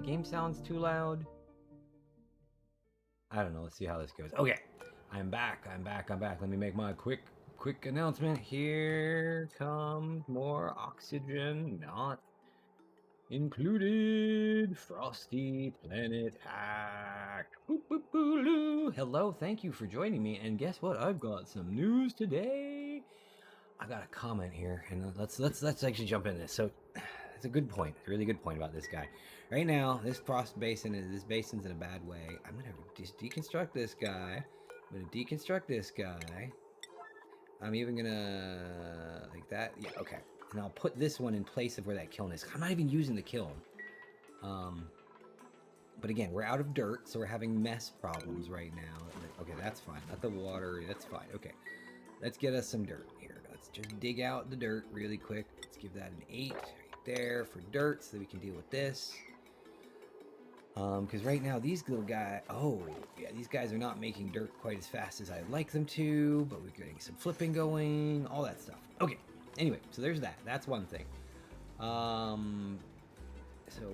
game sounds too loud? I don't know. Let's see how this goes. Okay, I'm back. Let me make my quick announcement. Here comes more oxygen, not included. Frosty Planet Pack. Boop, boop, boop, hello, thank you for joining me. And guess what? I've got some news today. I got a comment here, and let's actually jump in this. So, it's a good point, a really good point about this guy. Right now, this basin's in a bad way. I'm gonna just deconstruct this guy. I'm even gonna like that. Yeah, okay. And I'll put this one in place of where that kiln is. I'm not even using the kiln. But again, we're out of dirt, so we're having mess problems right now. Okay, that's fine. Not the water. That's fine. Okay. Let's get us some dirt here. Let's just dig out the dirt really quick. Let's give that an 8 right there for dirt so that we can deal with this. Because right now these little guys, these guys are not making dirt quite as fast as I'd like them to, but we're getting some flipping going, all that stuff. Okay, anyway, so there's that. That's one thing. So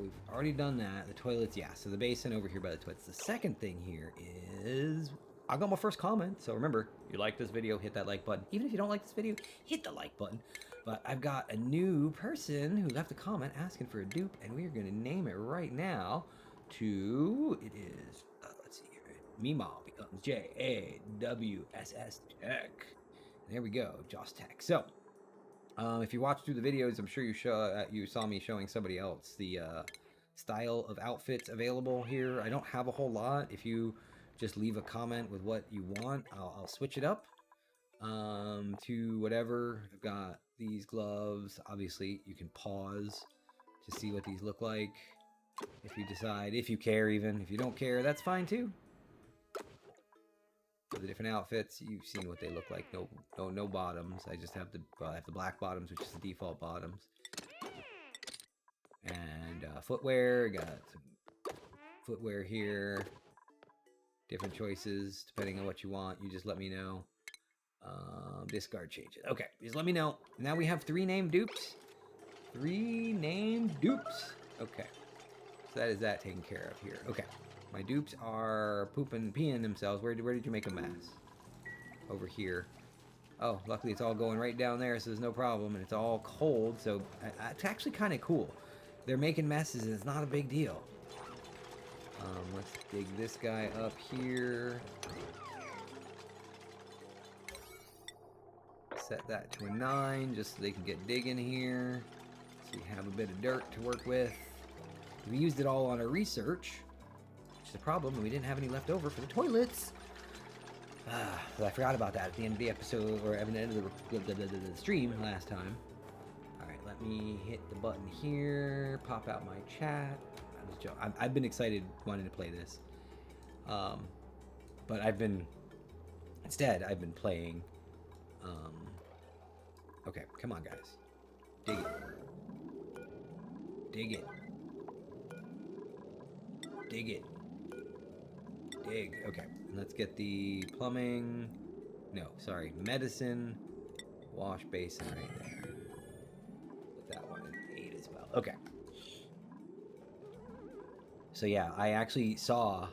we've already done that. The toilets, yeah, so the basin over here by the toilets. The second thing here is I got my first comment, so remember, if you like this video, hit that like button. Even if you don't like this video, hit the like button. But I've got a new person who left a comment asking for a dupe, and we are going to name it right now to, it is, let's see here, Meemaw becomes J-A-W-S-S Tech. There we go, Joss Tech. So, if you watch through the videos, I'm sure you saw me showing somebody else the style of outfits available here. I don't have a whole lot. If you just leave a comment with what you want, I'll switch it up to whatever. I've got these gloves. Obviously, you can pause to see what these look like if you decide, if you care even. If you don't care, that's fine too. So the different outfits, you've seen what they look like. No bottoms. I just have the black bottoms, which is the default bottoms. And footwear, got some footwear here. Different choices depending on what you want. You just let me know. Discard changes. Okay, just let me know. Now we have 3 named dupes. 3 named dupes. Okay, so that is that taken care of here. Okay, my dupes are peeing themselves. Where did you make a mess? Over here. Oh, luckily it's all going right down there, so there's no problem, and it's all cold, so it's actually kind of cool. They're making messes, and it's not a big deal. Let's dig this guy up here. Set that to a 9, just so they can get digging here. So we have a bit of dirt to work with. We used it all on our research, which is a problem, and we didn't have any left over for the toilets. But I forgot about that at the end of the episode, or at the end of the stream last time. Alright, let me hit the button here, pop out my chat. I've been excited wanting to play this. But I've been playing. Okay, come on, guys. Dig it. Dig it. Dig it. Dig. Okay, let's get the plumbing. No, sorry, medicine. Wash basin right there. Put that one in 8 as well. Okay. So yeah, I actually saw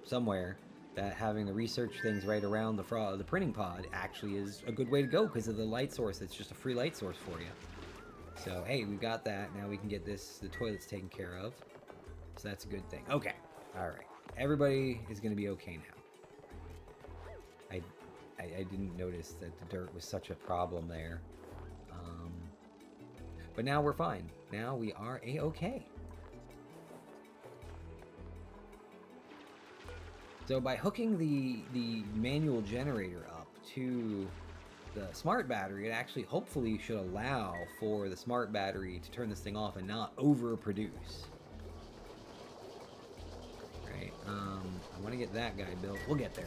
somewhere that having the research things right around the printing pod actually is a good way to go because of the light source. It's just a free light source for you. So hey, we've got that. Now we can get the toilets taken care of. So that's a good thing. Okay, all right. Everybody is going to be okay now. I didn't notice that the dirt was such a problem there. But now we're fine. Now we are a-okay. So by hooking the manual generator up to the smart battery, it actually hopefully should allow for the smart battery to turn this thing off and not overproduce. Right? I want to get that guy built. We'll get there.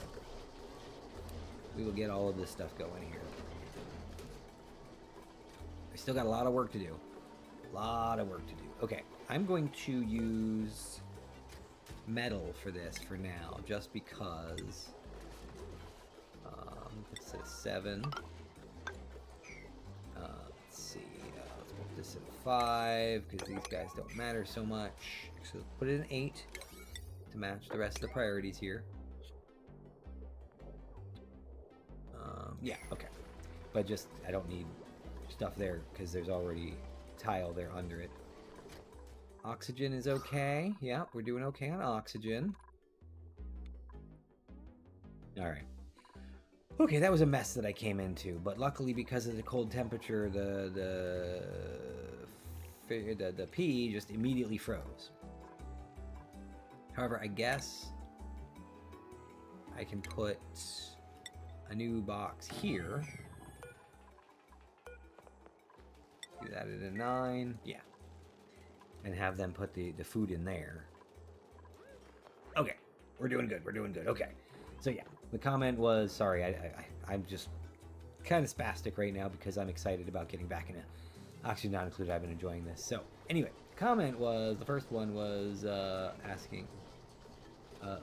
We will get all of this stuff going here. I still got a lot of work to do. Okay, I'm going to use metal for this for now, just because. Let's say 7. Let's see. Let's put this this at 5 because these guys don't matter so much. So put it in 8 to match the rest of the priorities here. Yeah, okay. But just, I don't need stuff there because there's already tile there under it. Oxygen is okay. Yeah, we're doing okay on oxygen. All right. Okay, that was a mess that I came into, but luckily because of the cold temperature, the pea just immediately froze. However, I guess I can put a new box here. Do that at a 9. Yeah. And have them put the food in there. Okay. We're doing good. We're doing good. Okay. So yeah, the comment was, sorry, I'm just kind of spastic right now because I'm excited about getting back into Oxygen Not Included. I've been enjoying this. So anyway, comment was, the first one was asking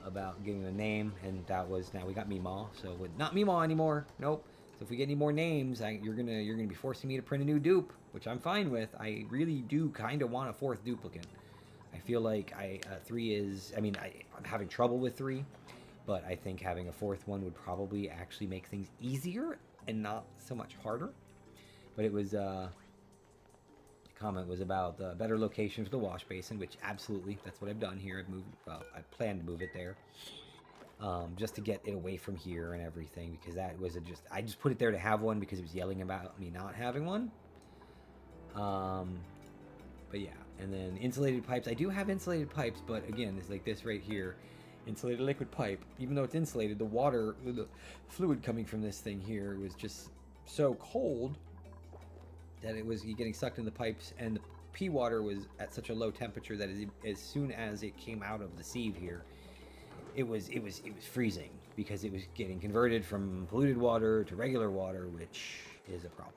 about getting a name, and that was, now we got Meemaw, so with not Meemaw anymore. Nope. So if we get any more names, you're gonna be forcing me to print a new dupe, which I'm fine with. I really do kind of want a 4th duplicate. I feel like 3 is, I mean, I'm having trouble with 3, but I think having a 4th one would probably actually make things easier and not so much harder. But it was, the comment was about the better location for the wash basin, which absolutely, that's what I've done here. I've moved, well, I plan to move it there. Just to get it away from here and everything, because that was I just put it there to have one because it was yelling about me not having one. But yeah, and then insulated pipes. I do have insulated pipes, but again, it's like this right here, insulated liquid pipe. Even though it's insulated, the water, the fluid coming from this thing here was just so cold that it was getting sucked in the pipes, and the pea water was at such a low temperature that as soon as it came out of the sieve here, it was freezing because it was getting converted from polluted water to regular water, which is a problem.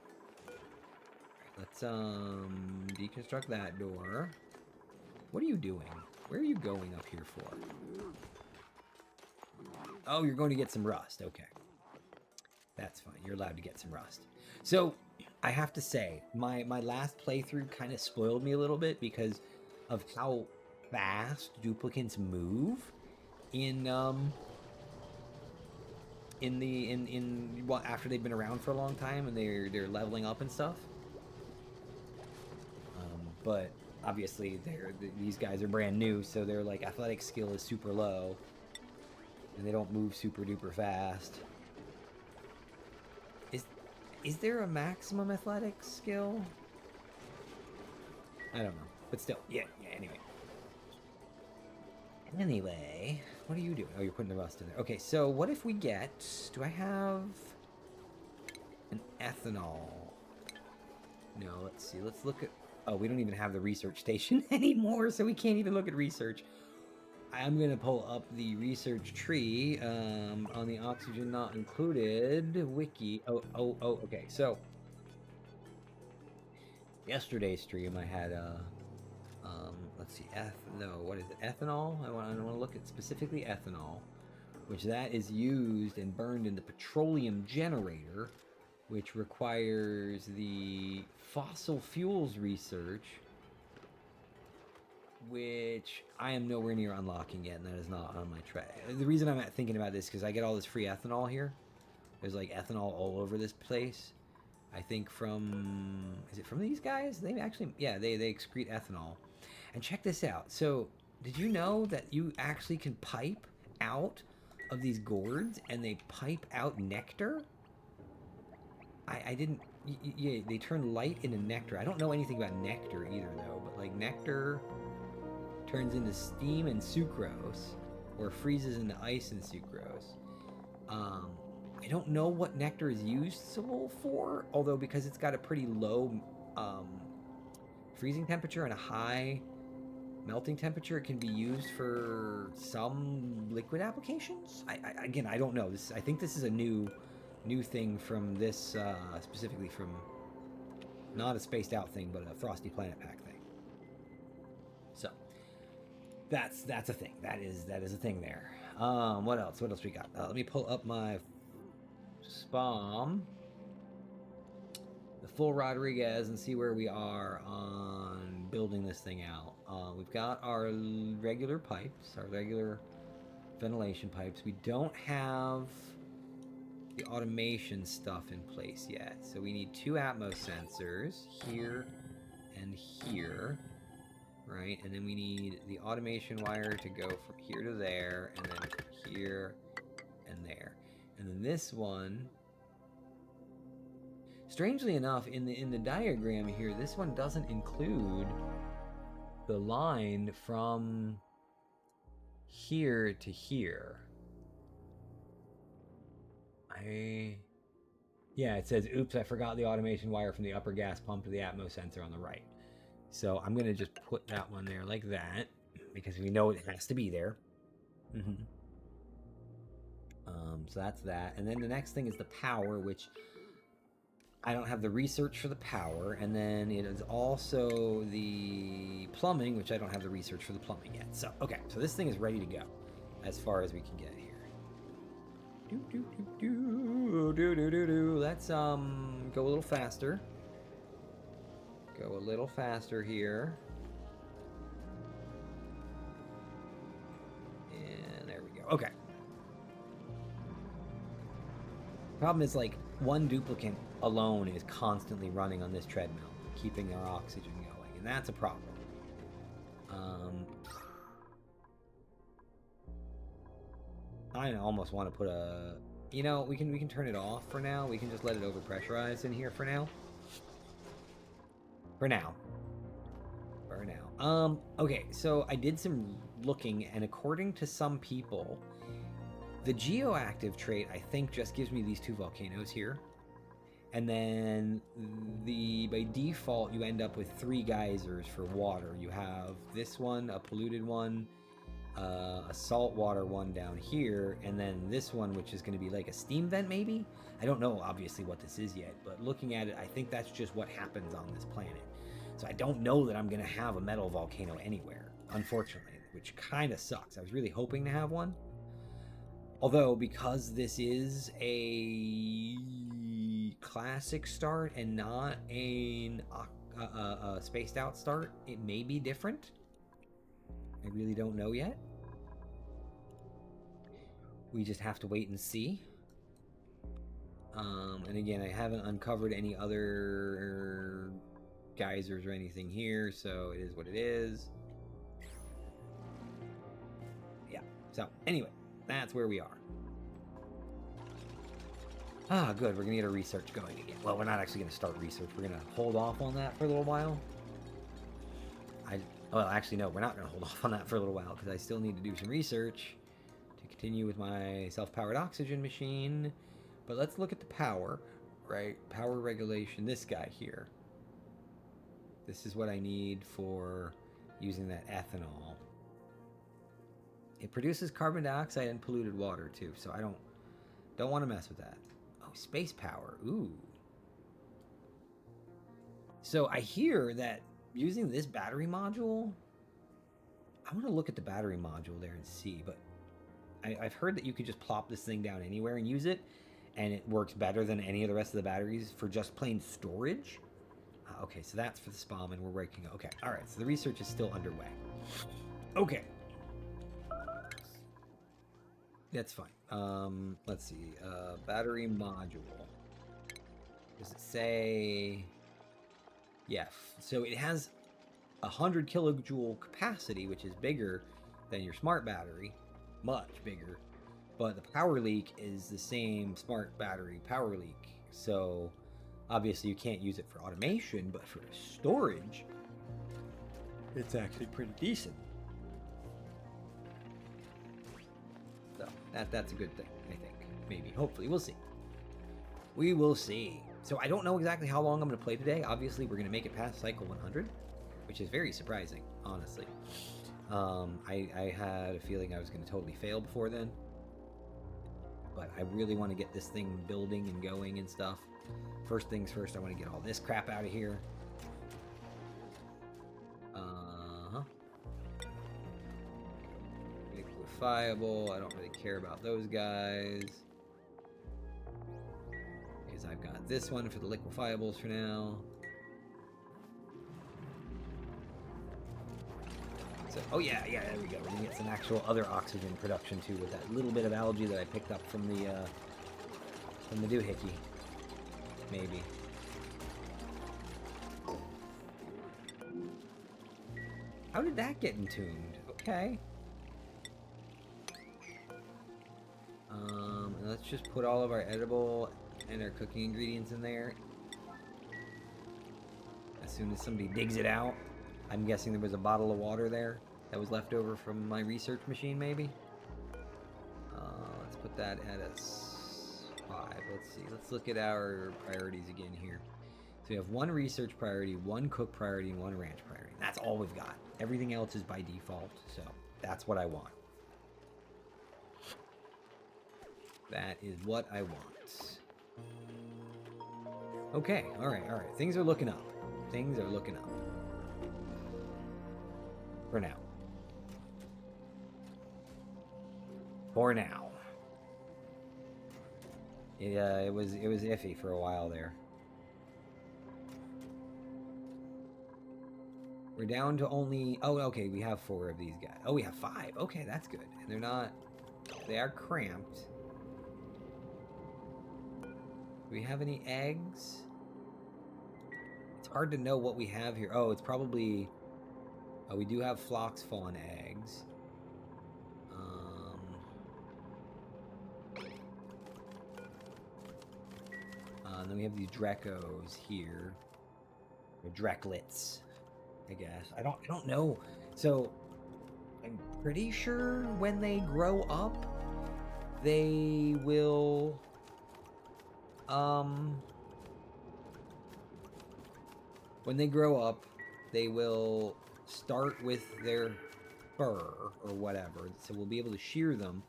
Let's deconstruct that door. What are you doing? Where are you going up here for? Oh, you're going to get some rust. Okay. That's fine. You're allowed to get some rust. So, I have to say, my last playthrough kind of spoiled me a little bit because of how fast duplicates move well, after they've been around for a long time and they're leveling up and stuff. But obviously these guys are brand new, so their like athletic skill is super low, and they don't move super duper fast. Is there a maximum athletic skill? I don't know, but still, yeah. Anyway, what are you doing? Oh, you're putting the rust in there. Okay, so what if we get... Do I have an ethanol? No, let's see. Let's look at... Oh, we don't even have the research station anymore, so we can't even look at research. I'm going to pull up the research tree on the Oxygen Not Included wiki. Oh, okay. So, yesterday's stream I had... let's see, what is it? Ethanol? I want to look at specifically ethanol, which that is used and burned in the petroleum generator, which requires the fossil fuels research, which I am nowhere near unlocking yet, and that is not on my tray. The reason I'm thinking about this is because I get all this free ethanol here. There's like ethanol all over this place. I think from... Is it from these guys? They actually... Yeah, they excrete ethanol. And check this out. So, did you know that you actually can pipe out of these gourds and they pipe out nectar? I didn't... Yeah, they turn light into nectar. I don't know anything about nectar either, though. But, like, nectar turns into steam and sucrose, or freezes into ice and sucrose. I don't know what nectar is useful for, although because it's got a pretty low freezing temperature and a high melting temperature, it can be used for some liquid applications. Again, I don't know. I think this is a new thing from this, specifically from not a spaced out thing, but a Frosty Planet Pack thing. So that's a thing. That is a thing there. What else? What else we got? Let me pull up my SPOM. The full Rodriguez and see where we are on building this thing out. We've got our regular pipes, our regular ventilation pipes. We don't have the automation stuff in place yet. So we need 2 Atmos sensors here and here, right? And then we need the automation wire to go from here to there, and then from here and there. And then this one, strangely enough, in the diagram here, this one doesn't include the line from here to here. Yeah, it says, oops, I forgot the automation wire from the upper gas pump to the Atmos sensor on the right. So I'm going to just put that one there like that, because we know it has to be there. So that's that. And then the next thing is the power, which I don't have the research for the power. And then it is also the plumbing, which I don't have the research for the plumbing yet. So, okay, so this thing is ready to go as far as we can get here. Let's go a little faster. Go a little faster here. And there we go. Okay. Problem is, like, one duplicate alone is constantly running on this treadmill, keeping our oxygen going, and that's a problem. I almost want to put a... You know, we can turn it off for now. We can just let it overpressurize in here for now. For now. Okay, so I did some looking, and according to some people, the geoactive trait, I think, just gives me these 2 volcanoes here. And then by default, you end up with 3 geysers for water. You have this one, a polluted one, a saltwater one down here, and then this one, which is going to be like a steam vent, maybe? I don't know, obviously, what this is yet, but looking at it, I think that's just what happens on this planet. So I don't know that I'm going to have a metal volcano anywhere, unfortunately, which kind of sucks. I was really hoping to have one. Although, because this is a classic start and not a spaced out start, it may be different. I really don't know yet. We just have to wait and see. And again, I haven't uncovered any other geysers or anything here, so it is what it is. Yeah, so anyway, that's where we are. Ah, good, we're gonna get our research going again. Well, we're not actually gonna start research, we're gonna hold off on that for a little while. Well, actually, no, we're not gonna hold off on that for a little while, because I still need to do some research to continue with my self-powered oxygen machine. But let's look at the power, right? Power regulation, this guy here. This is what I need for using that ethanol. It produces carbon dioxide and polluted water too, so I don't want to mess with that. Oh, space power. Ooh. So I hear that using this battery module, I want to look at the battery module there and see, but I've heard that you could just plop this thing down anywhere and use it, and it works better than any of the rest of the batteries for just plain storage. Okay, so that's for the SPOM, and we're working. Okay, all right, so the research is still underway. Okay. That's fine. Let's see. Battery module. Does it say... Yeah, so it has 100 kilojoule capacity, which is bigger than your smart battery. Much bigger. But the power leak is the same smart battery power leak. So, obviously you can't use it for automation, but for storage, it's actually pretty decent. So, that's a good thing, I think. Maybe. Hopefully. We'll see. We will see. So I don't know exactly how long I'm going to play today. Obviously, we're going to make it past cycle 100, which is very surprising, honestly. I had a feeling I was going to totally fail before then. But I really want to get this thing building and going and stuff. First things first, I want to get all this crap out of here. Liquefiable. I don't really care about those guys. is I've got this one for the liquefiables for now. So, oh yeah, there we go. We're gonna get some actual other oxygen production too with that little bit of algae that I picked up from the doohickey. Maybe. How did that get entombed? Okay. Let's just put all of our edible and our cooking ingredients in there. As soon as somebody digs it out. I'm guessing there was a bottle of water there that was left over from my research machine, maybe? Let's put that at a 5. Let's see. Let's look at our priorities again here. So we have 1 research priority, 1 cook priority, and 1 ranch priority. That's all we've got. Everything else is by default, so that's what I want. That is what I want. Okay, alright. Things are looking up. Things are looking up. For now. For now. It was iffy for a while there. We're down to only... Oh, okay, we have 4 of these guys. Oh, we have 5. Okay, that's good. And they're not... They are cramped. Do we have any eggs? It's hard to know what we have here. Oh, it's probably... Oh, we do have Phlox Fawn eggs. And then we have these Drecos here. Or Drecklets, I guess. I don't know. So, I'm pretty sure when they grow up, they will... When they grow up, they will start with their fur or whatever. So we'll be able to shear them,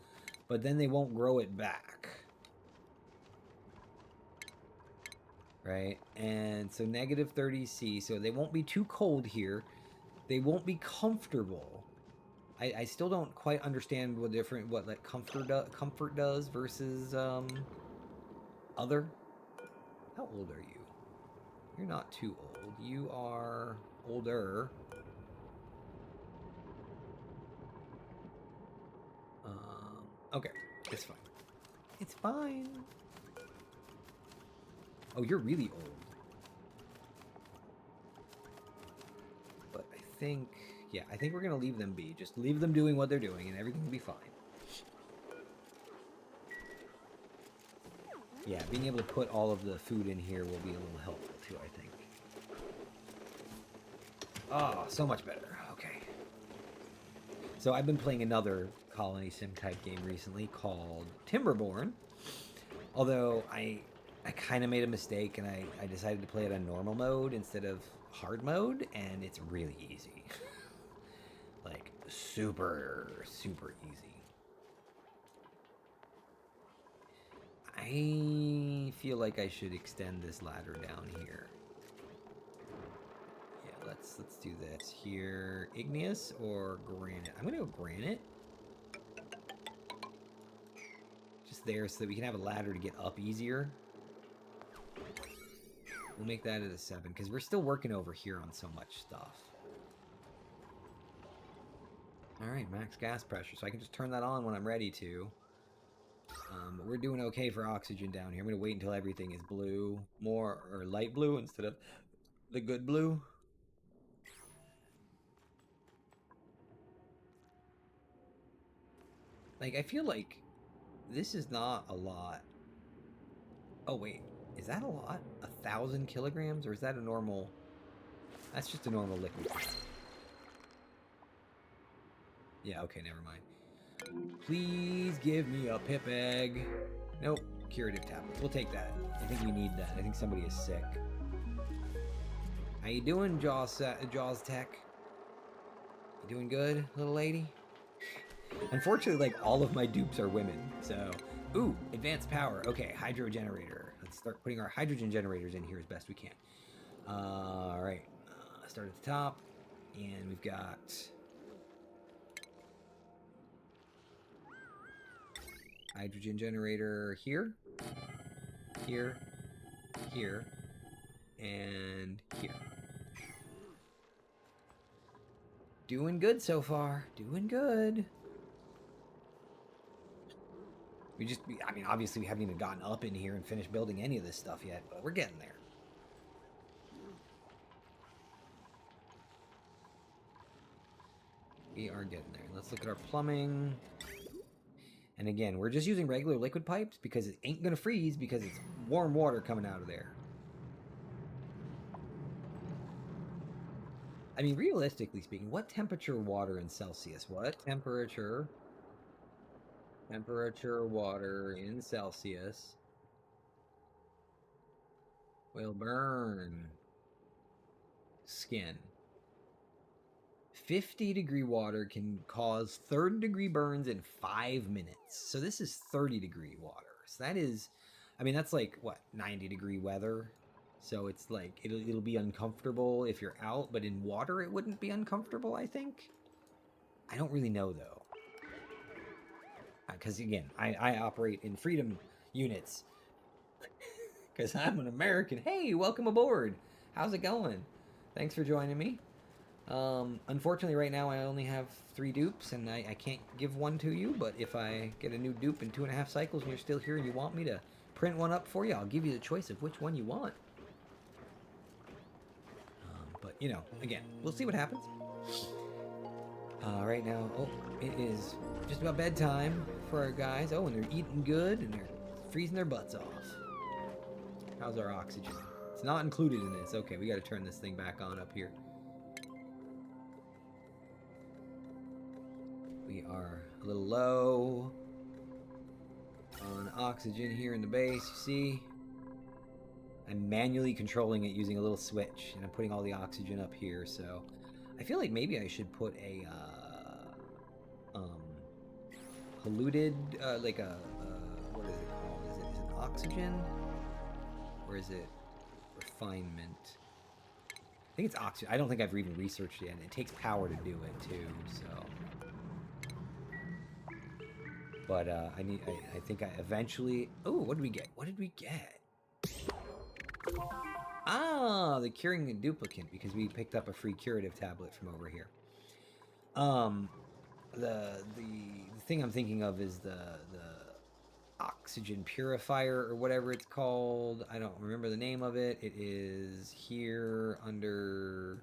but then they won't grow it back. Right? And so negative 30°C, so they won't be too cold here. They won't be comfortable. I still don't quite understand what like comfort does versus other. How old are you? You're not too old. You are older. Okay, it's fine. It's fine. Oh, you're really old. But I think, yeah, I think we're gonna leave them be. Just leave them doing what they're doing, and everything will be fine. Yeah, being able to put all of the food in here will be a little helpful too, I think. Oh, so much better. Okay. So I've been playing another colony sim type game recently called Timberborn. Although I kind of made a mistake and I decided to play it on normal mode instead of hard mode, and it's really easy. Like super easy. I feel like I should extend this ladder down here. Yeah, let's do this here. Igneous or granite? I'm gonna go granite. Just there so that we can have a ladder to get up easier. We'll make that at a 7 because we're still working over here on so much stuff. Alright, max gas pressure, so I can just turn that on when I'm ready to. But we're doing okay for oxygen down here. I'm going to wait until everything is blue, or light blue instead of the good blue. Like, I feel like this is not a lot. Oh, wait. Is that a lot? 1,000 kilograms? Or is that a normal... That's just a normal liquid. Yeah, okay, never mind. Please give me a pip egg. Nope. Curative tablets. We'll take that. I think we need that. I think somebody is sick. How you doing, Jaws Tech? You doing good, little lady? Unfortunately, like, all of my dupes are women, so... Ooh, advanced power. Okay, hydro generator. Let's start putting our hydrogen generators in here as best we can. Alright. Start at the top. And we've got... hydrogen generator here. Here. here, and here. Doing good so far. Doing good. I mean, obviously we haven't even gotten up in here and finished building any of this stuff yet, but we're getting there. We are getting there. Let's look at our plumbing. And again, we're just using regular liquid pipes because it ain't gonna freeze because it's warm water coming out of there. I mean, realistically speaking, what temperature water in Celsius? What temperature water in Celsius will burn skin? 50-degree water can cause third-degree burns in 5 minutes. So this is 30-degree water. So that is, I mean, that's like, what, 90-degree weather? So it's like, it'll be uncomfortable if you're out, but in water it wouldn't be uncomfortable, I think. I don't really know, though. Because, again, I operate in freedom units. Because I'm an American. Hey, welcome aboard. How's it going? Thanks for joining me. Unfortunately, right now I only have 3 dupes, and I can't give one to you, but if I get a new dupe in 2.5 cycles and you're still here and you want me to print one up for you, I'll give you the choice of which one you want. But, you know, again, we'll see what happens. Right now, oh, it is just about bedtime for our guys. Oh, and they're eating good, and they're freezing their butts off. How's our oxygen? It's not included in this. Okay, we got to turn this thing back on up here. We are a little low on oxygen here in the base, you see? I'm manually controlling it using a little switch, and I'm putting all the oxygen up here, so I feel like maybe I should put a polluted, like a, what is it called? Is it oxygen? Or is it refinement? I think it's oxygen. I don't think I've even researched it yet. It takes power to do it too, so. But I think I eventually. Oh, what did we get? What did we get? Ah, the curing the duplicant, because we picked up a free curative tablet from over here. The thing I'm thinking of is the oxygen purifier or whatever it's called. I don't remember the name of it. It is here under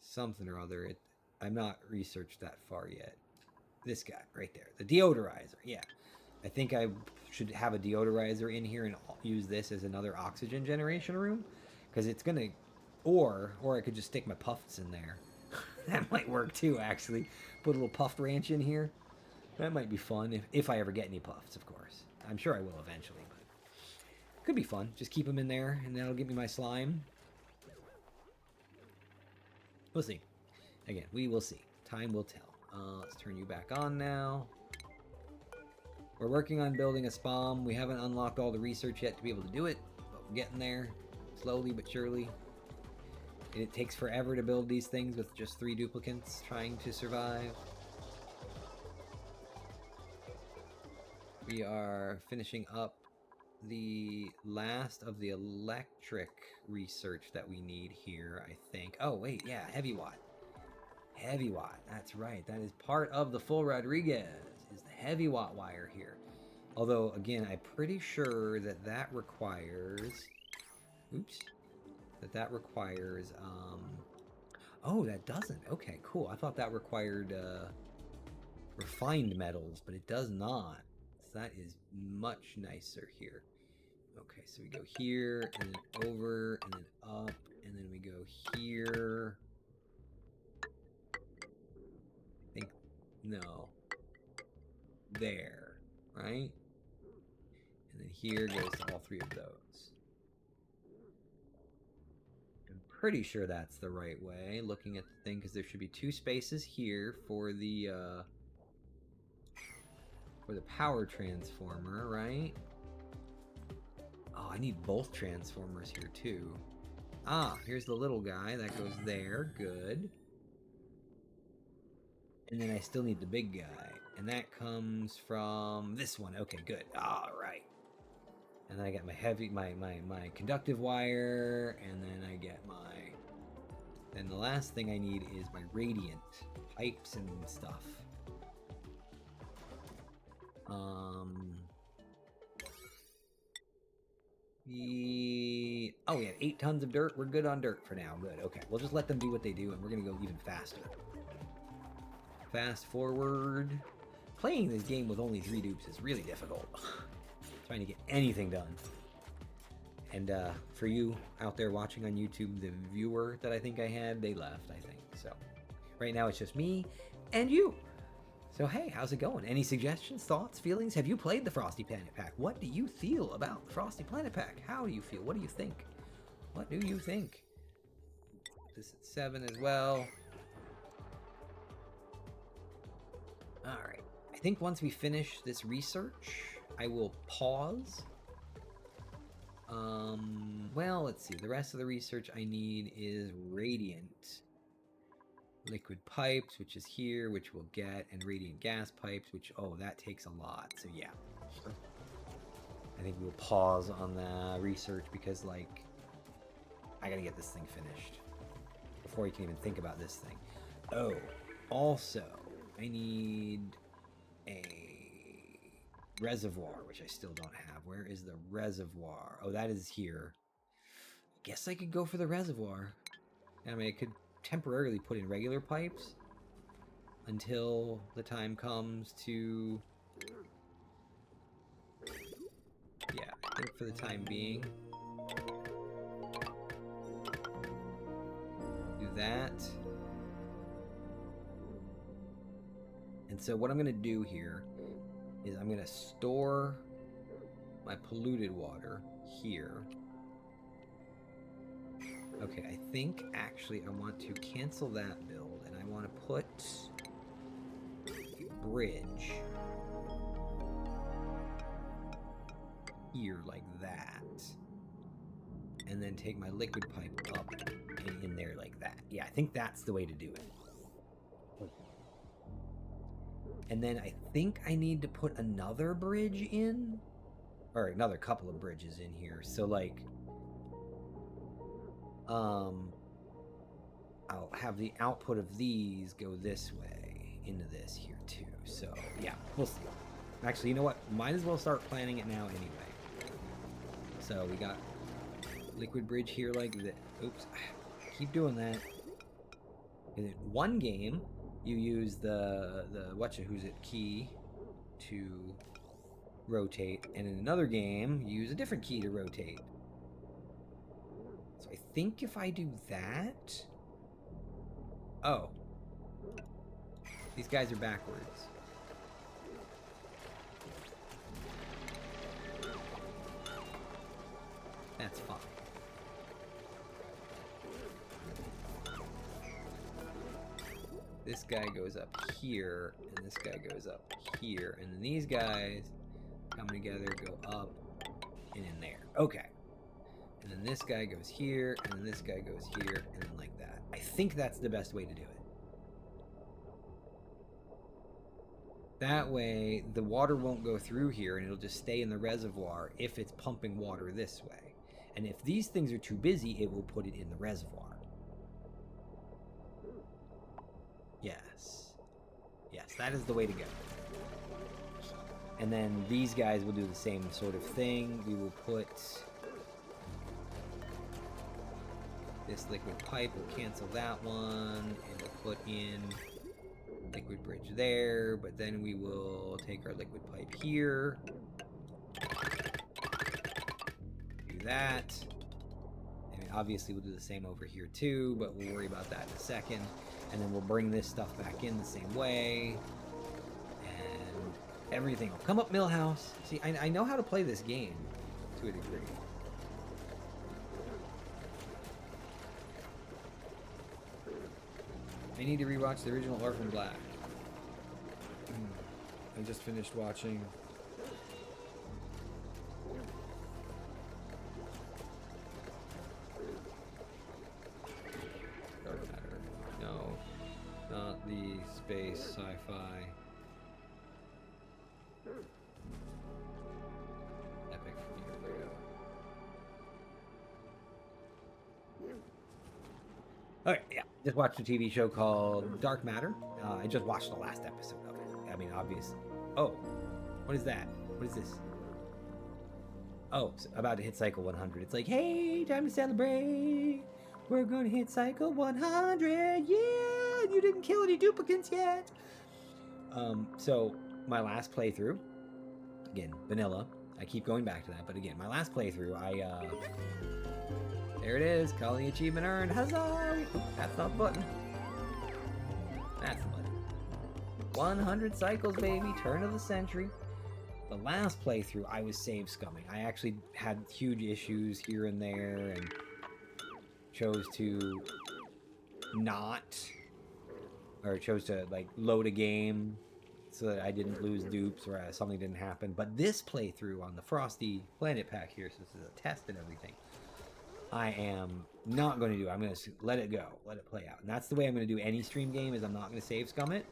something or other. I'm not researched that far yet. This guy right there, the deodorizer. Yeah, I think I should have a deodorizer in here and use this as another oxygen generation room, because it's gonna, or I could just stick my puffs in there. That might work too, actually. Put a little puffed ranch in here. That might be fun if I ever get any puffs, of course. I'm sure I will eventually, but could be fun. Just keep them in there, and that'll give me my slime. We'll see. Again, we will see. Time will tell. Let's turn you back on now. We're working on building a SPOM. We haven't unlocked all the research yet to be able to do it, but we're getting there, slowly but surely. And it takes forever to build these things with just 3 duplicates trying to survive. We are finishing up the last of the electric research that we need here, I think. Oh, wait, yeah, heavy watt. Heavy watt, that's right. That is part of the full Rodriguez, is the heavy watt wire here. Although, again, I'm pretty sure that that requires... Oops. That requires... Oh, that doesn't. Okay, cool. I thought that required refined metals, but it does not. So that is much nicer here. Okay, so we go here, and then over, and then up, and then we go here... No. There, right? And then here goes to all 3 of those. I'm pretty sure that's the right way, looking at the thing, because there should be 2 spaces here for the power transformer, right? Oh, I need both transformers here, too. Ah, here's the little guy. That goes there. Good. And then I still need the big guy. And that comes from this one. Okay, good. All right. And then I get my conductive wire, and then I get my... Then the last thing I need is my radiant pipes and stuff. Oh, yeah, 8 tons of dirt. We're good on dirt for now. Good. Okay, we'll just let them do what they do, and we're gonna go even faster. Fast forward. Playing this game with only 3 dupes is really difficult. Trying to get anything done. And for you out there watching on YouTube, the viewer that I think I had, they left, I think. So right now it's just me and you. So hey, how's it going? Any suggestions, thoughts, feelings? Have you played the Frosty Planet Pack? What do you feel about the Frosty Planet Pack? How do you feel? What do you think? What do you think? This at 7 as well. Alright. I think once we finish this research, I will pause. Well, let's see. The rest of the research I need is radiant liquid pipes, which is here, which we'll get, and radiant gas pipes, which, oh, that takes a lot. So yeah, I think we'll pause on the research because, like, I gotta get this thing finished before you can even think about this thing. Oh, also, I need a reservoir, which I still don't have. Where is the reservoir? Oh, that is here. I guess I could go for the reservoir. I mean, I could temporarily put in regular pipes until the time comes to... Yeah, I think for the time being. Do that. And so what I'm going to do here is I'm going to store my polluted water here. Okay, I think actually I want to cancel that build, and I want to put a bridge here like that. And then take my liquid pipe up and in there like that. Yeah, I think that's the way to do it. And then I think I need to put another bridge in, or another couple of bridges in here. So like, I'll have the output of these go this way into this here too. So yeah, we'll see. Actually, you know what? Might as well start planning it now anyway. So we got liquid bridge here like this. Oops, keep doing that. In one game, you use the whatcha-who's-it key to rotate, and in another game, you use a different key to rotate. So I think if I do that... Oh. These guys are backwards. That's fine. This guy goes up here, and this guy goes up here, and then these guys come together, go up, and in there. Okay. And then this guy goes here, and then this guy goes here, and then like that. I think that's the best way to do it. That way, the water won't go through here, and it'll just stay in the reservoir if it's pumping water this way. And if these things are too busy, it will put it in the reservoir. Yes. Yes, that is the way to go. And then these guys will do the same sort of thing. We will put this liquid pipe, we'll cancel that one, and we'll put in liquid bridge there, but then we will take our liquid pipe here, do that. I mean, obviously we'll do the same over here too, but we'll worry about that in a second. And then we'll bring this stuff back in the same way, and everything will come up Millhouse. See, I know how to play this game to a degree. I need to rewatch the original Orphan Black. I just finished watching. Dark Matter. No, not the space sci-fi. Epic. Here we go. Okay, yeah. Just watched a TV show called Dark Matter. I just watched the last episode of it. I mean, obviously. Oh, what is that? What is this? Oh, so about to hit cycle 100. It's like, hey, time to celebrate. We're gonna hit cycle 100. Yeah, you didn't kill any duplicates yet. So my last playthrough, again, vanilla. I keep going back to that, but again, my last playthrough, there it is, calling achievement earned. Huzzah! Oop, that's not the button. That's the button. 100 cycles, baby. Turn of the century. The last playthrough, I was save scumming. I actually had huge issues here and there, and chose to chose to like load a game so that I didn't lose dupes or something didn't happen. But this playthrough on the Frosty Planet Pack here, so this is a test and everything, I am not going to do. I'm going to let it go, let it play out. And that's the way I'm going to do any stream game, is I'm not going to save scum it.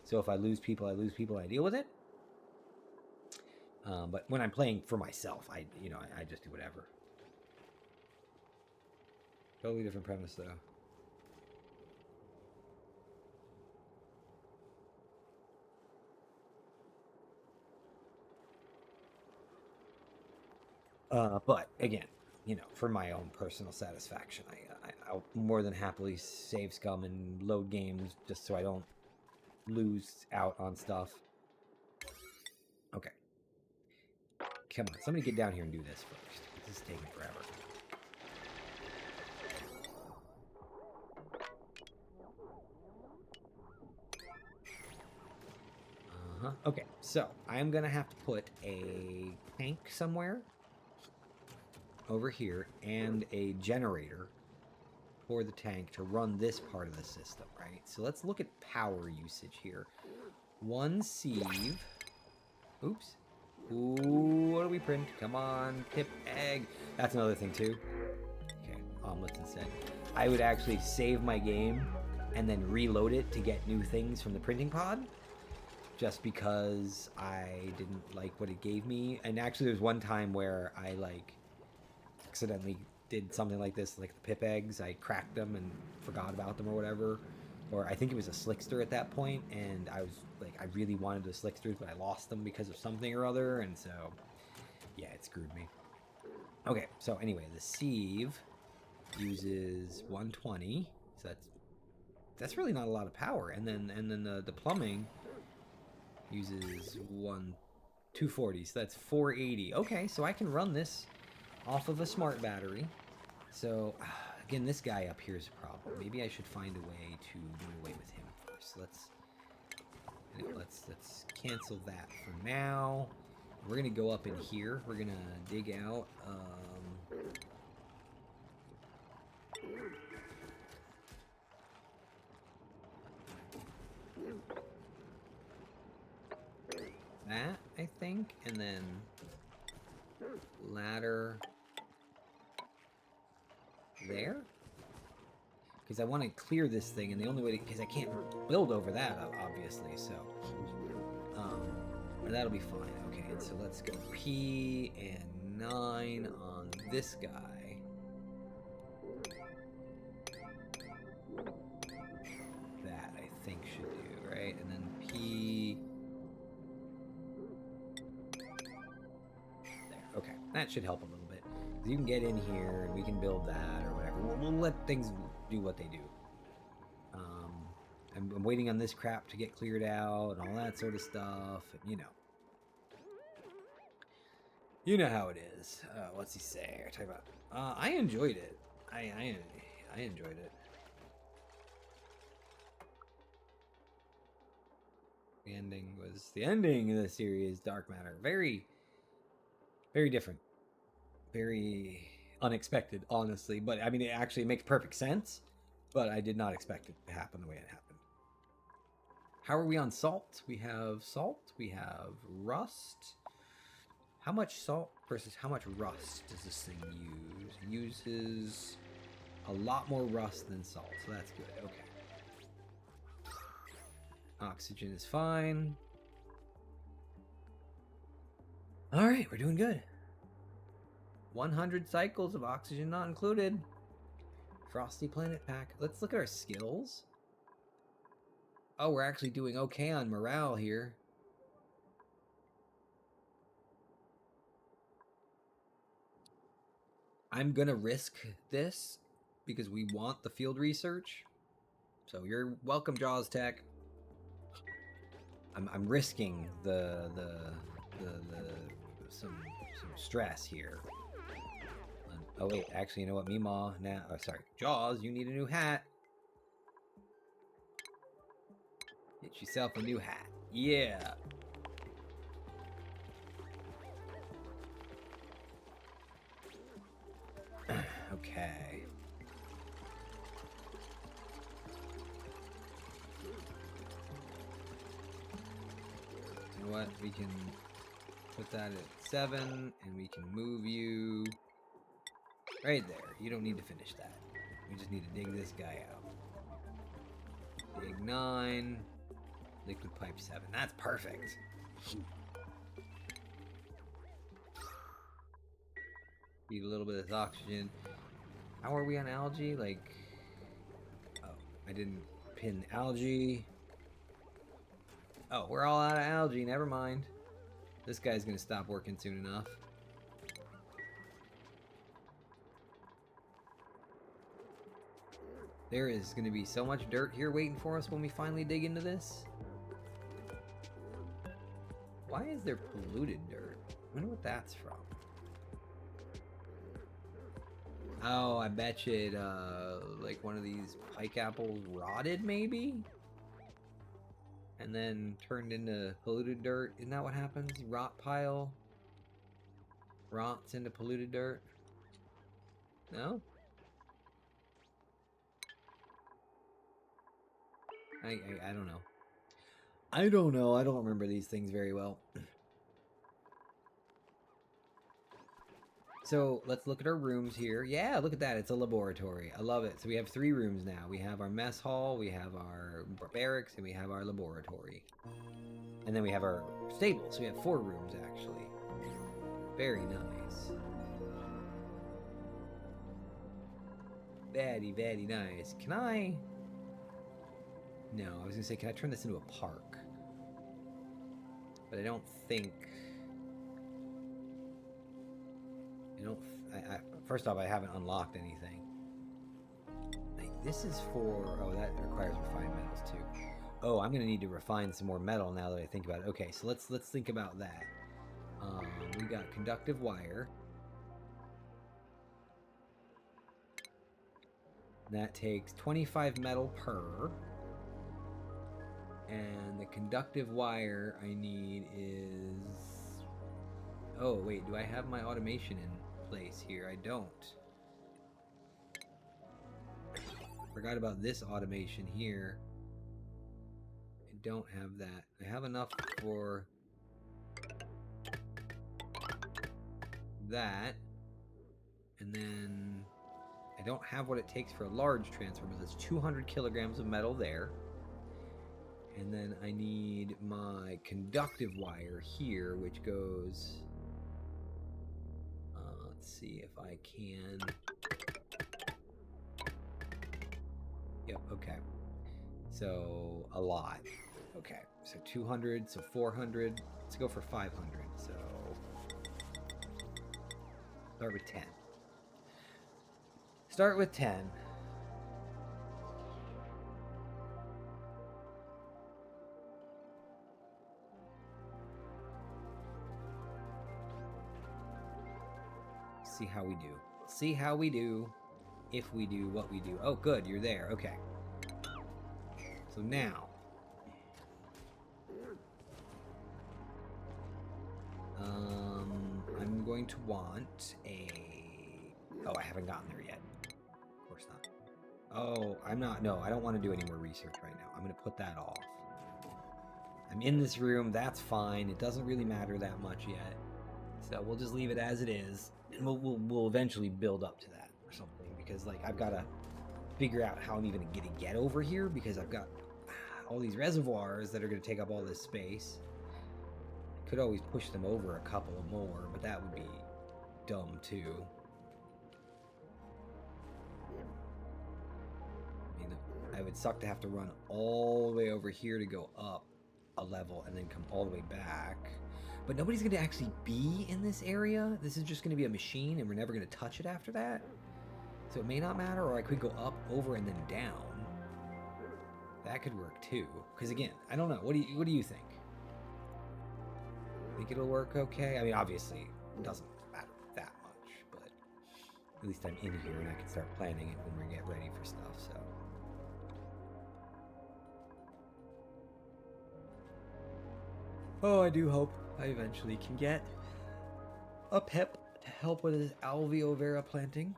So if I lose people, I lose people, and I deal with it. But when I'm playing for myself, I just do whatever. Totally different premise, though. But again, for my own personal satisfaction, I'll more than happily save scum and load games just so I don't lose out on stuff. Okay. Come on, somebody get down here and do this first. This is taking forever. Okay, so I'm gonna have to put a tank somewhere over here and a generator for the tank to run this part of the system, right? So let's look at power usage here. One sieve. Oops. Ooh, what do we print? Come on, tip egg. That's another thing too. Okay, omelets instead. I would actually save my game and then reload it to get new things from the printing pod, just because I didn't like what it gave me. And actually there's one time where I accidentally did something like this, like the pip eggs. I cracked them and forgot about them or whatever. Or I think it was a slickster at that point, and I was like, I really wanted the slicksters, but I lost them because of something or other, and so yeah, it screwed me. Okay, so anyway, the sieve uses 120, so that's really not a lot of power. And then the plumbing uses 240, so that's 480. Okay, so I can run this off of a smart battery. So again, this guy up here is a problem. Maybe I should find a way to do away with him first. Let's cancel that for now. We're gonna go up in here. We're gonna dig out that, I think, and then ladder there, because I want to clear this thing, and the only way because I can't build over that, obviously, so that'll be fine. Okay, and so let's go P and 9 on this guy. That I think should do, right? And then P there. Okay, that should help a little bit. You can get in here and we can build that or whatever. We'll let things do what they do. I'm waiting on this crap to get cleared out and all that sort of stuff. And, you know how it is. What's he say? Talk about. I enjoyed it. I enjoyed it. The ending of the series, Dark Matter. Very, very different. Very unexpected, honestly. But I mean, it actually makes perfect sense. But I did not expect it to happen the way it happened. How are we on salt? We have salt. We have rust. How much salt versus how much rust does this thing use? It uses a lot more rust than salt, so that's good. Okay. Oxygen is fine. All right, we're doing good. 100 cycles of oxygen not included. Frosty Planet Pack. Let's look at our skills. Oh, we're actually doing okay on morale here. I'm gonna risk this because we want the field research. So you're welcome, Jaws Tech. I'm risking some stress here. Oh wait, actually, you know what, Meemaw? Now, oh, sorry, Jaws, you need a new hat. Get yourself a new hat. Yeah. Okay. You know what? We can put that at 7, and we can move you right there. You don't need to finish that. We just need to dig this guy out. Dig 9. Liquid pipe 7. That's perfect. Need a little bit of oxygen. How are we on algae? Like, oh, I didn't pin algae. Oh, we're all out of algae. Never mind. This guy's gonna stop working soon enough. There is gonna be so much dirt here waiting for us when we finally dig into this. Why is there polluted dirt? I wonder what that's from. Oh, I bet you it, like one of these pike apples rotted, maybe? And then turned into polluted dirt. Isn't that what happens? Rot pile rots into polluted dirt? No? I don't know. I don't know. I don't remember these things very well. So let's look at our rooms here. Yeah, look at that. It's a laboratory. I love it. So we have 3 rooms now. We have our mess hall, we have our barracks, and we have our laboratory. And then we have our stable. So we have 4 rooms, actually. Very nice. Very, very nice. Can I... No, I was going to say, can I turn this into a park? But I don't think... first off, I haven't unlocked anything. Like, this is for... Oh, that requires refined metals, too. Oh, I'm going to need to refine some more metal now that I think about it. Okay, so let's think about that. We got conductive wire. That takes 25 metal per. And the conductive wire I need is... Oh, wait, do I have my automation in place here? I don't. Forgot about this automation here. I don't have that. I have enough for that. And then I don't have what it takes for a large transformer. That's 200 kilograms of metal there. And then I need my conductive wire here, which goes... let's see if I can... Yep, okay. So, a lot. Okay, so 200, so 400. Let's go for 500, so... Start with 10. Start with 10. See how we do. See how we do. If we do what we do. Oh, good, you're there. Okay. So now. I'm going to want a... Oh, I haven't gotten there yet. Of course not. Oh, I'm not... No, I don't want to do any more research right now. I'm going to put that off. I'm in this room. That's fine. It doesn't really matter that much yet. So we'll just leave it as it is. And we'll eventually build up to that or something. Because, like, I've got to figure out how I'm even going to get over here. Because I've got all these reservoirs that are going to take up all this space. Could always push them over a couple more, but that would be dumb too. it'd suck to have to run all the way over here to go up a level and then come all the way back. But nobody's going to actually be in this area. This is just going to be a machine, and we're never going to touch it after that. So it may not matter, or I could go up, over, and then down. That could work too. Because again, I don't know. What do you think? Think it'll work okay? I mean, obviously, it doesn't matter that much, but at least I'm in here and I can start planning it when we get ready for stuff, so. Oh, I do hope I eventually can get a pip to help with his alveo vera planting.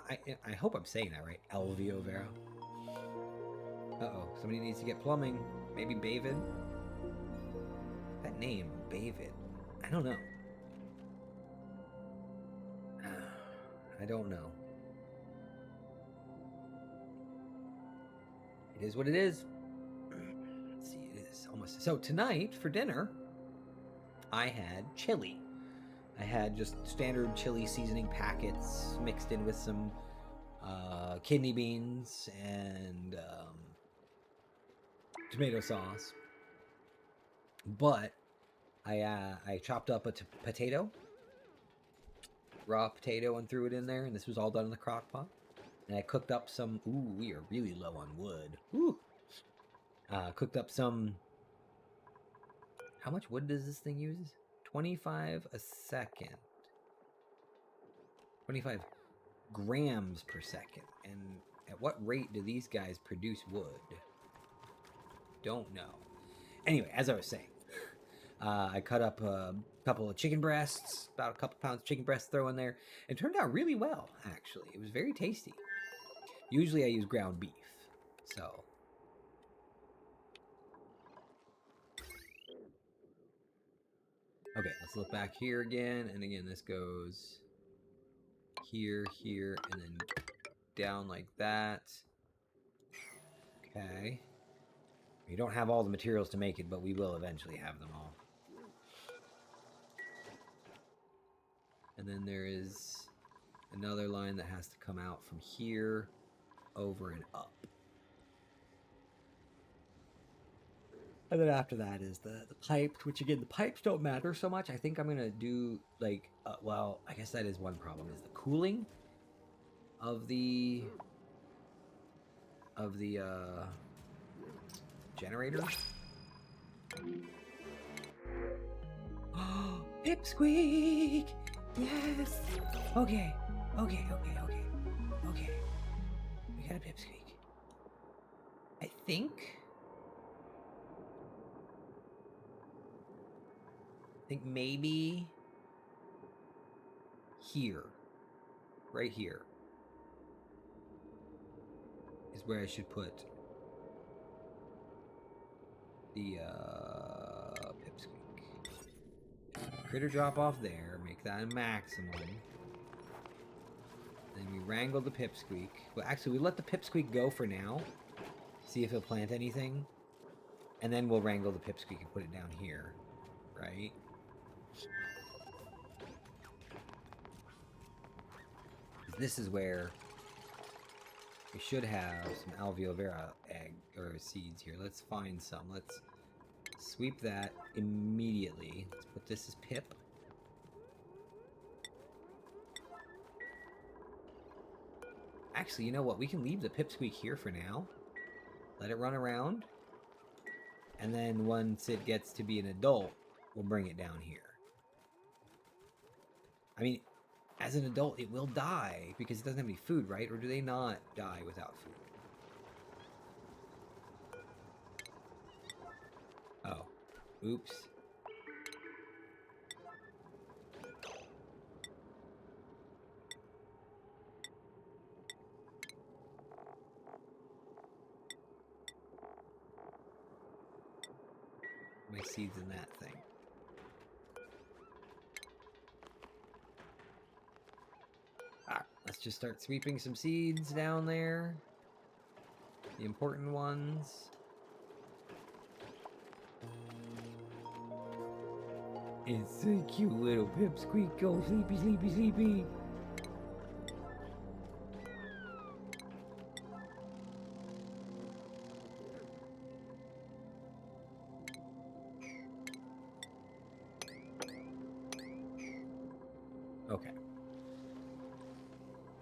I hope I'm saying that right. Alveo vera. Uh-oh, somebody needs to get plumbing. Maybe David? That name, David. I don't know. I don't know. It is what it is. Let's see, it is almost... So tonight, for dinner, I had chili. I had just standard chili seasoning packets mixed in with some kidney beans and tomato sauce. But I chopped up a potato, raw potato, and threw it in there, and this was all done in the crock pot. And I cooked up some, ooh, we are really low on wood. Ooh. Cooked up some, how much wood does this thing use? 25 a second. 25 grams per second. And at what rate do these guys produce wood? Don't know. Anyway, as I was saying, I cut up a couple of chicken breasts, about a couple pounds of chicken breasts throw in there. It turned out really well, actually. It was very tasty. Usually I use ground beef, so. Okay, let's look back here again. And again, this goes here, here, and then down like that. Okay. We don't have all the materials to make it, but we will eventually have them all. And then there is another line that has to come out from here, over and up. And then after that is the pipes, which again, the pipes don't matter so much. I think I'm going to do like, well, I guess that is one problem, is the cooling of the generator. Oh, pipsqueak! Yes! Okay. We got a pipsqueak. I think maybe here, right here, is where I should put the pipsqueak. Critter drop off there, make that a maximum. Then we wrangle the pipsqueak. Well, actually, we let the pipsqueak go for now. See if he'll plant anything. And then we'll wrangle the pipsqueak and put it down here. Right? This is where we should have some alveo vera egg or seeds here. Let's find some. Let's sweep that immediately. Let's put this as pip. Actually, you know what? We can leave the pipsqueak here for now. Let it run around. And then once it gets to be an adult, we'll bring it down here. I mean, as an adult, it will die because it doesn't have any food, right? Or do they not die without food? Oh. Oops. My seeds in that thing. Alright, let's just start sweeping some seeds down there. The important ones. It's a cute little pipsqueak. Go sleepy, sleepy, sleepy.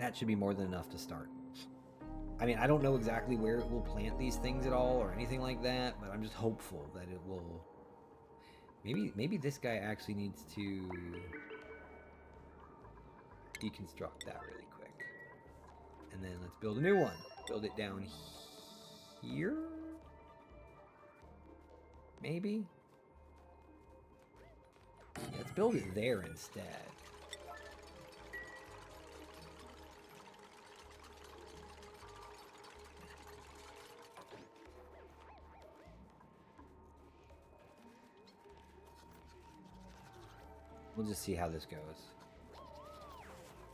that should be more than enough to start. I mean, I don't know exactly where it will plant these things at all or anything like that, but I'm just hopeful that it will. Maybe this guy actually needs to deconstruct that really quick. And then let's build a new one. Build it down here? Maybe? Yeah, let's build it there instead. We'll just see how this goes.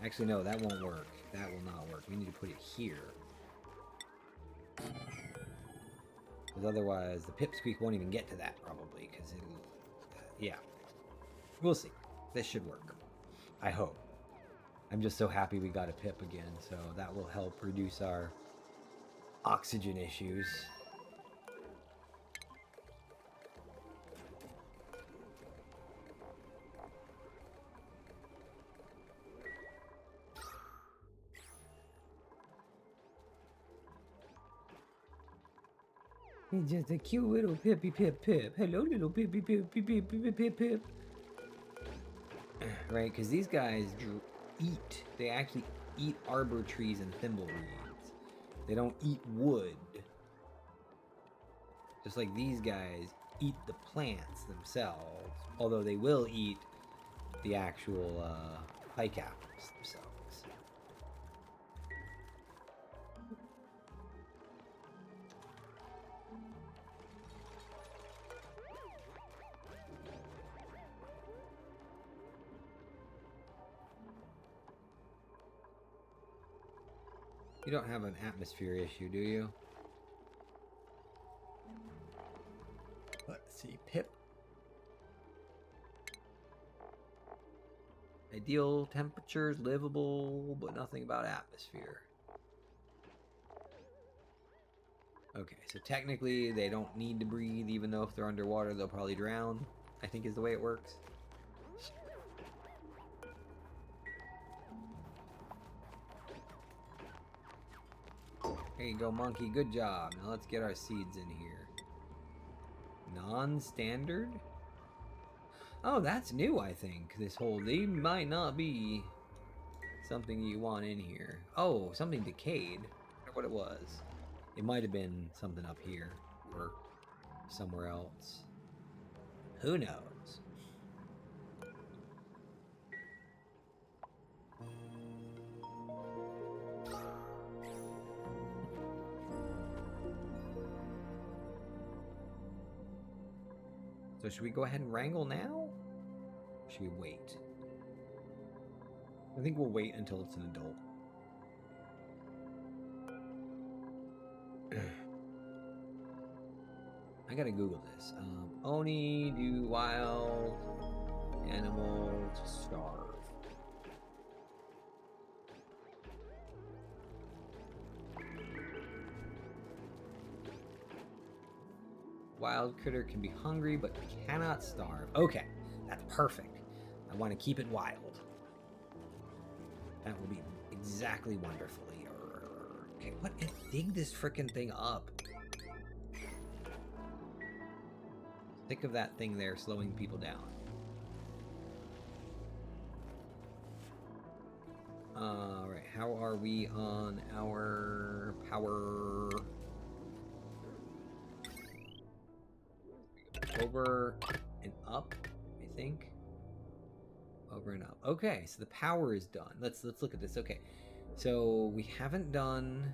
Actually, no, that won't work. That will not work. We need to put it here. Because otherwise, the pipsqueak won't even get to that, probably. Because it'll... yeah. We'll see. This should work. I hope. I'm just so happy we got a pip again, so that will help reduce our oxygen issues. He's just a cute little pippy pip pip. Hello, little pippy pip pip pip pip pip pip. Right, because these guys eat. They actually eat arbor trees and thimbleweeds. They don't eat wood. Just like these guys eat the plants themselves. Although they will eat the actual pike apples themselves. You don't have an atmosphere issue, do you? Let's see, pip. Ideal temperatures, livable, but nothing about atmosphere. Okay, so technically they don't need to breathe, even though if they're underwater they'll probably drown, I think is the way it works. There you go, monkey. Good job. Now let's get our seeds in here. Non-standard? Oh, that's new, I think. This whole... they might not be something you want in here. Oh, something decayed. I wonder what it was. It might have been something up here. Or somewhere else. Who knows? So should we go ahead and wrangle now? Or should we wait? I think we'll wait until it's an adult. I gotta Google this. Only do wild animals starve? Wild critter can be hungry but cannot starve. Okay, that's perfect. I want to keep it wild. That will be exactly wonderfully. Okay, what? Dig this frickin' thing up. Think of that thing there slowing people down. Alright, how are we on our power? Over and up, I think. Over and up. Okay, so the power is done. Let's look at this. Okay, so we haven't done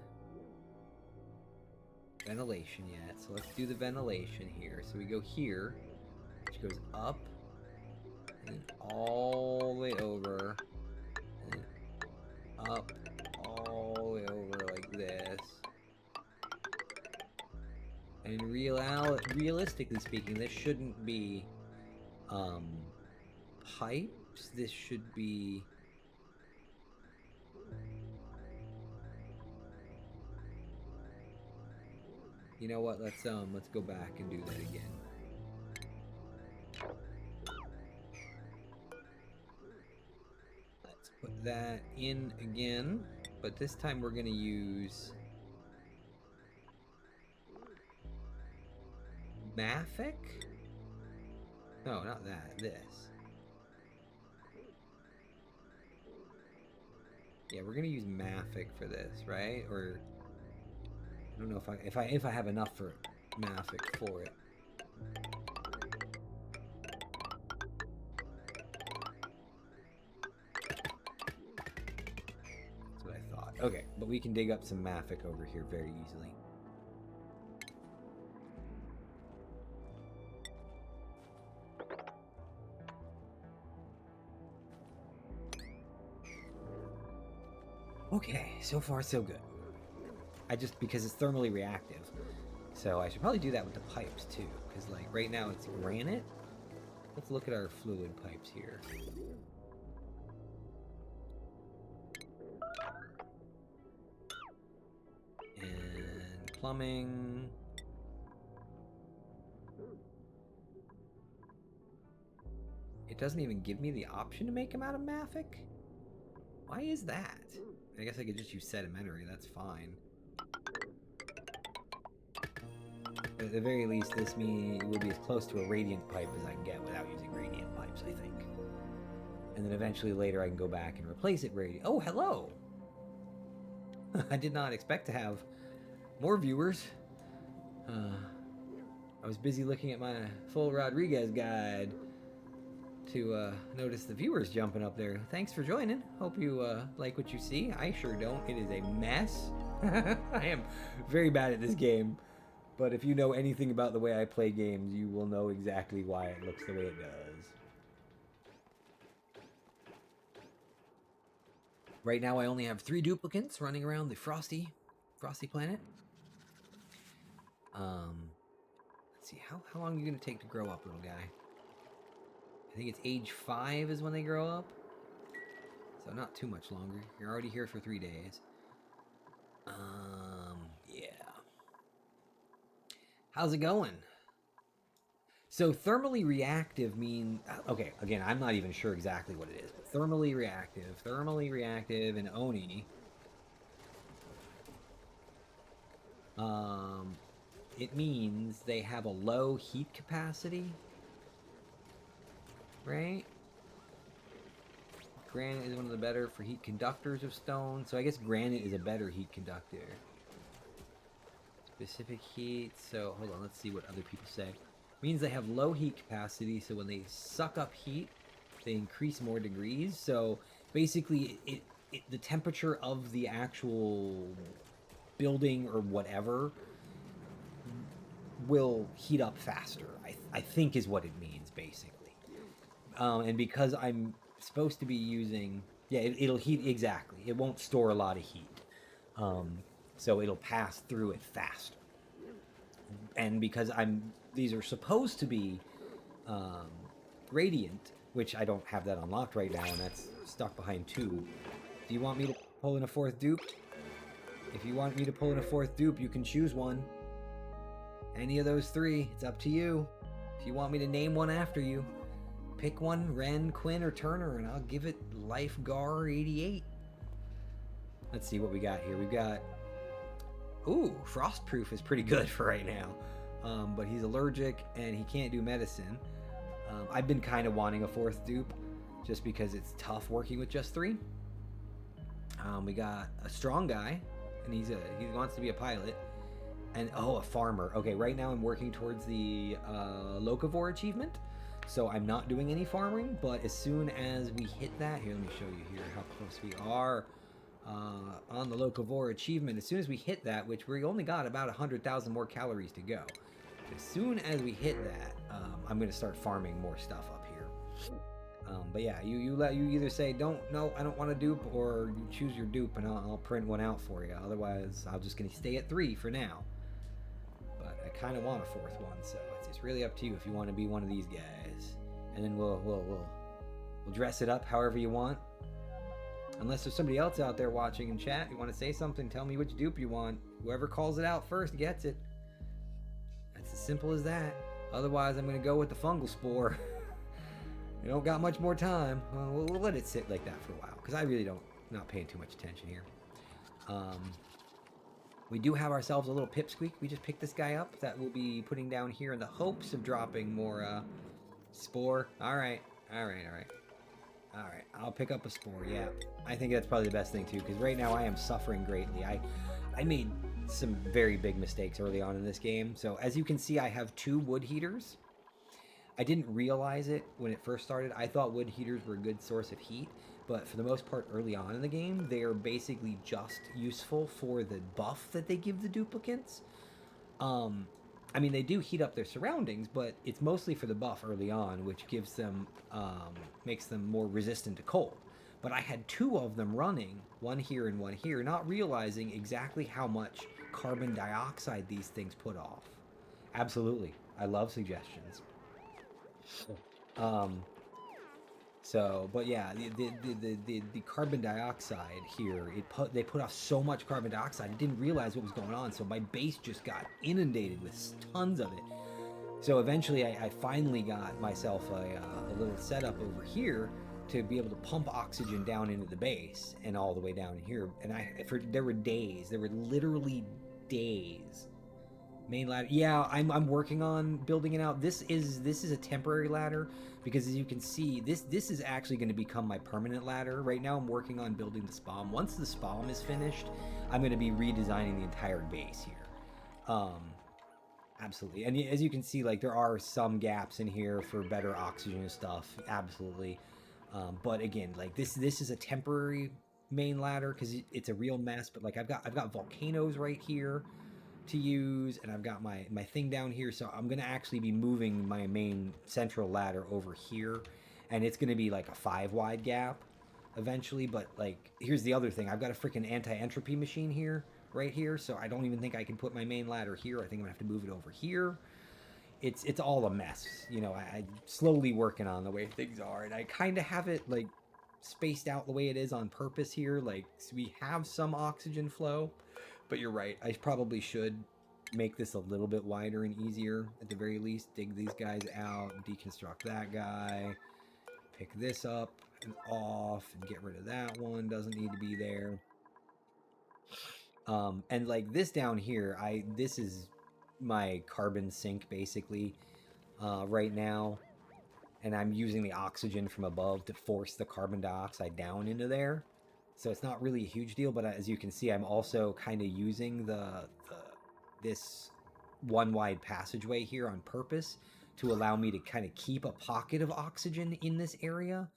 ventilation yet. So let's do the ventilation here. So we go here, which goes up and all the way over, and up all the way over like this. And realistically speaking, this shouldn't be pipes. This should be you know what? Let's go back and do that again. Let's put that in again. but this time we're gonna use Maffic? No, not that. This. Yeah, we're gonna use Maffic for this, right? Or I don't know if I have enough for Maffic for it. That's what I thought. Okay, but we can dig up some Maffic over here very easily. Okay, so far so good. Because it's thermally reactive. So I should probably do that with the pipes too. Because like right now it's granite. Let's look at our fluid pipes here. And plumbing. It doesn't even give me the option to make them out of Maffic? Why is that? I guess I could just use sedimentary, that's fine. But at the very least, this will be as close to a radiant pipe as I can get without using radiant pipes, I think. And then eventually later I can go back and replace it radiant. Oh, hello! I did not expect to have more viewers. I was busy looking at my full Rodriguez guide to notice the viewers jumping up there. Thanks for joining. Hope you like what you see. I sure don't. It is a mess. I am very bad at this game. But if you know anything about the way I play games, you will know exactly why it looks the way it does. Right now I only have 3 duplicates running around the Frosty Planet. Let's see, how long are you going to take to grow up, little guy? I think it's age 5 is when they grow up. So not too much longer. You're already here for 3 days. Yeah. How's it going? So thermally reactive mean... Okay, again, I'm not even sure exactly what it is. But thermally reactive in Oni. It means they have a low heat capacity. Right? Granite is one of the better for heat conductors of stone. So I guess granite is a better heat conductor. Specific heat. So hold on, let's see what other people say. Means they have low heat capacity, so when they suck up heat, they increase more degrees. So basically, the temperature of the actual building or whatever will heat up faster. I think is what it means, basically. And because I'm supposed to be using... Yeah, it'll heat... Exactly. It won't store a lot of heat. So it'll pass through it faster. And because these are supposed to be radiant, which I don't have that unlocked right now, and that's stuck behind 2. Do you want me to pull in a 4th dupe? If you want me to pull in a 4th dupe, you can choose one. Any of those 3, it's up to you. If you want me to name one after you, pick one, Ren, Quinn, or Turner, and I'll give it Lifegar 88. Let's see what we got here. We've got... Ooh, Frostproof is pretty good for right now. But he's allergic, and he can't do medicine. I've been kind of wanting a 4th dupe, just because it's tough working with just 3. We got a strong guy, and he wants to be a pilot. And, oh, a farmer. Okay, right now I'm working towards the Locavore achievement. So I'm not doing any farming, but as soon as we hit that... Here, let me show you here how close we are on the Locavore achievement. As soon as we hit that, which we only got about 100,000 more calories to go. As soon as we hit that, I'm going to start farming more stuff up here. But yeah, you either say, no, I don't want a dupe, or you choose your dupe and I'll print one out for you. Otherwise, I'm just going to stay at 3 for now. But I kind of want a 4th one, so it's really up to you if you want to be one of these guys. And then we'll dress it up however you want. Unless there's somebody else out there watching in chat, you want to say something, tell me which dupe you want. Whoever calls it out first gets it. That's as simple as that. Otherwise, I'm going to go with the fungal spore. We don't got much more time. We'll let it sit like that for a while, because I really not paying too much attention here. We do have ourselves a little pipsqueak. We just picked this guy up that we'll be putting down here in the hopes of dropping more spore. All right. I'll pick up a spore. Yeah, I think that's probably the best thing too, because right now I am suffering greatly. I made some very big mistakes early on in this game. So as you can see, I have 2 wood heaters. I didn't realize it when it first started. I thought wood heaters were a good source of heat, but for the most part early on in the game, they are basically just useful for the buff that they give the duplicants. I mean, they do heat up their surroundings, but it's mostly for the buff early on, which gives them, makes them more resistant to cold. But I had 2 of them running, one here and one here, not realizing exactly how much carbon dioxide these things put off. Absolutely. I love suggestions. But yeah, the carbon dioxide here, they put off so much carbon dioxide, I didn't realize what was going on, so my base just got inundated with tons of it. So eventually I finally got myself a little setup over here to be able to pump oxygen down into the base and all the way down here. And there were literally days. Main ladder. Yeah, I'm working on building it out. This is a temporary ladder because, as you can see, this is actually going to become my permanent ladder. Right now I'm working on building the spawn. Once the spawn is finished, I'm going to be redesigning the entire base here. Absolutely. And as you can see, like, there are some gaps in here for better oxygen and stuff. Absolutely. But again, like, this is a temporary main ladder because it's a real mess. But like, I've got volcanoes right here to use, and I've got my thing down here, so I'm gonna actually be moving my main central ladder over here, and it's gonna be like a 5 wide gap eventually. But like, here's the other thing, I've got a freaking anti-entropy machine here, right here, so I don't even think I can put my main ladder here. I think I'm gonna have to move it over here. It's all a mess, you know. I'm slowly working on the way things are, and I kind of have it like spaced out the way it is on purpose here, like, so we have some oxygen flow. But you're right, I probably should make this a little bit wider and easier at the very least. Dig these guys out, deconstruct that guy, pick this up and off, and get rid of that one, doesn't need to be there. And like this down here, this is my carbon sink basically right now, and I'm using the oxygen from above to force the carbon dioxide down into there. So it's not really a huge deal, but as you can see, I'm also kind of using this 1 wide passageway here on purpose to allow me to kind of keep a pocket of oxygen in this area,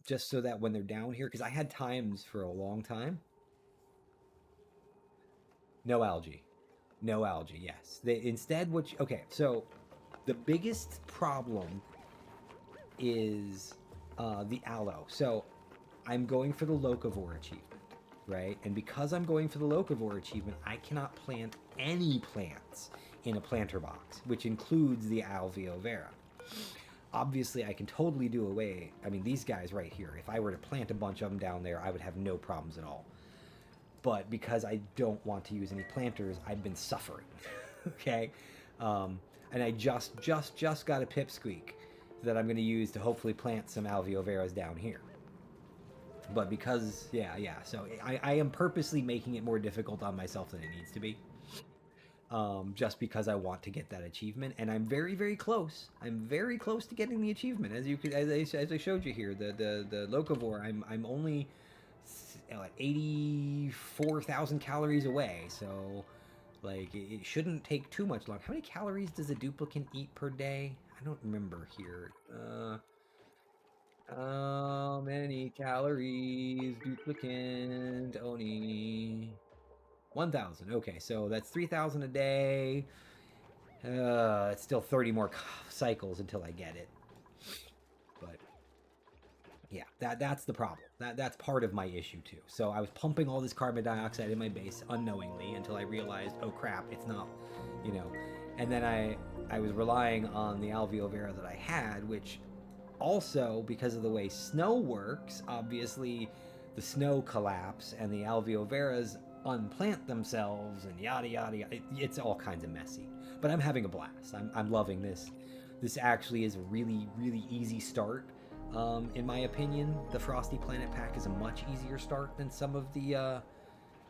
just so that when they're down here, because I had times for a long time. No algae, yes. Instead, okay, so the biggest problem is the aloe. So I'm going for the locavore achievement, right? And because I'm going for the locavore achievement, I cannot plant any plants in a planter box, which includes the alveo vera. Obviously, I can totally do away. I mean, these guys right here, if I were to plant a bunch of them down there, I would have no problems at all. But because I don't want to use any planters, I've been suffering, okay? And I just got a pipsqueak that I'm going to use to hopefully plant some alveo veras down here. But because, yeah, so I am purposely making it more difficult on myself than it needs to be. Just because I want to get that achievement, and I'm very, very close. I'm very close to getting the achievement. As I showed you here, the locavore, I'm only 84,000 calories away. So, like, it shouldn't take too much long. How many calories does a duplicant eat per day? I don't remember here. How many calories duplicant Oni? 1,000. Okay, so that's 3,000 a day. It's still 30 more cycles until I get it. But yeah, that's the problem. That's part of my issue too. So I was pumping all this carbon dioxide in my base unknowingly until I realized, oh crap, it's not, you know. And then I was relying on the alveo vera that I had, which also, because of the way snow works, obviously the snow collapse and the alveo veras unplant themselves and yada yada yada. It's all kinds of messy, but I'm having a blast. I'm loving this. This actually is a really, really easy start In my opinion, the Frosty Planet Pack is a much easier start than some of the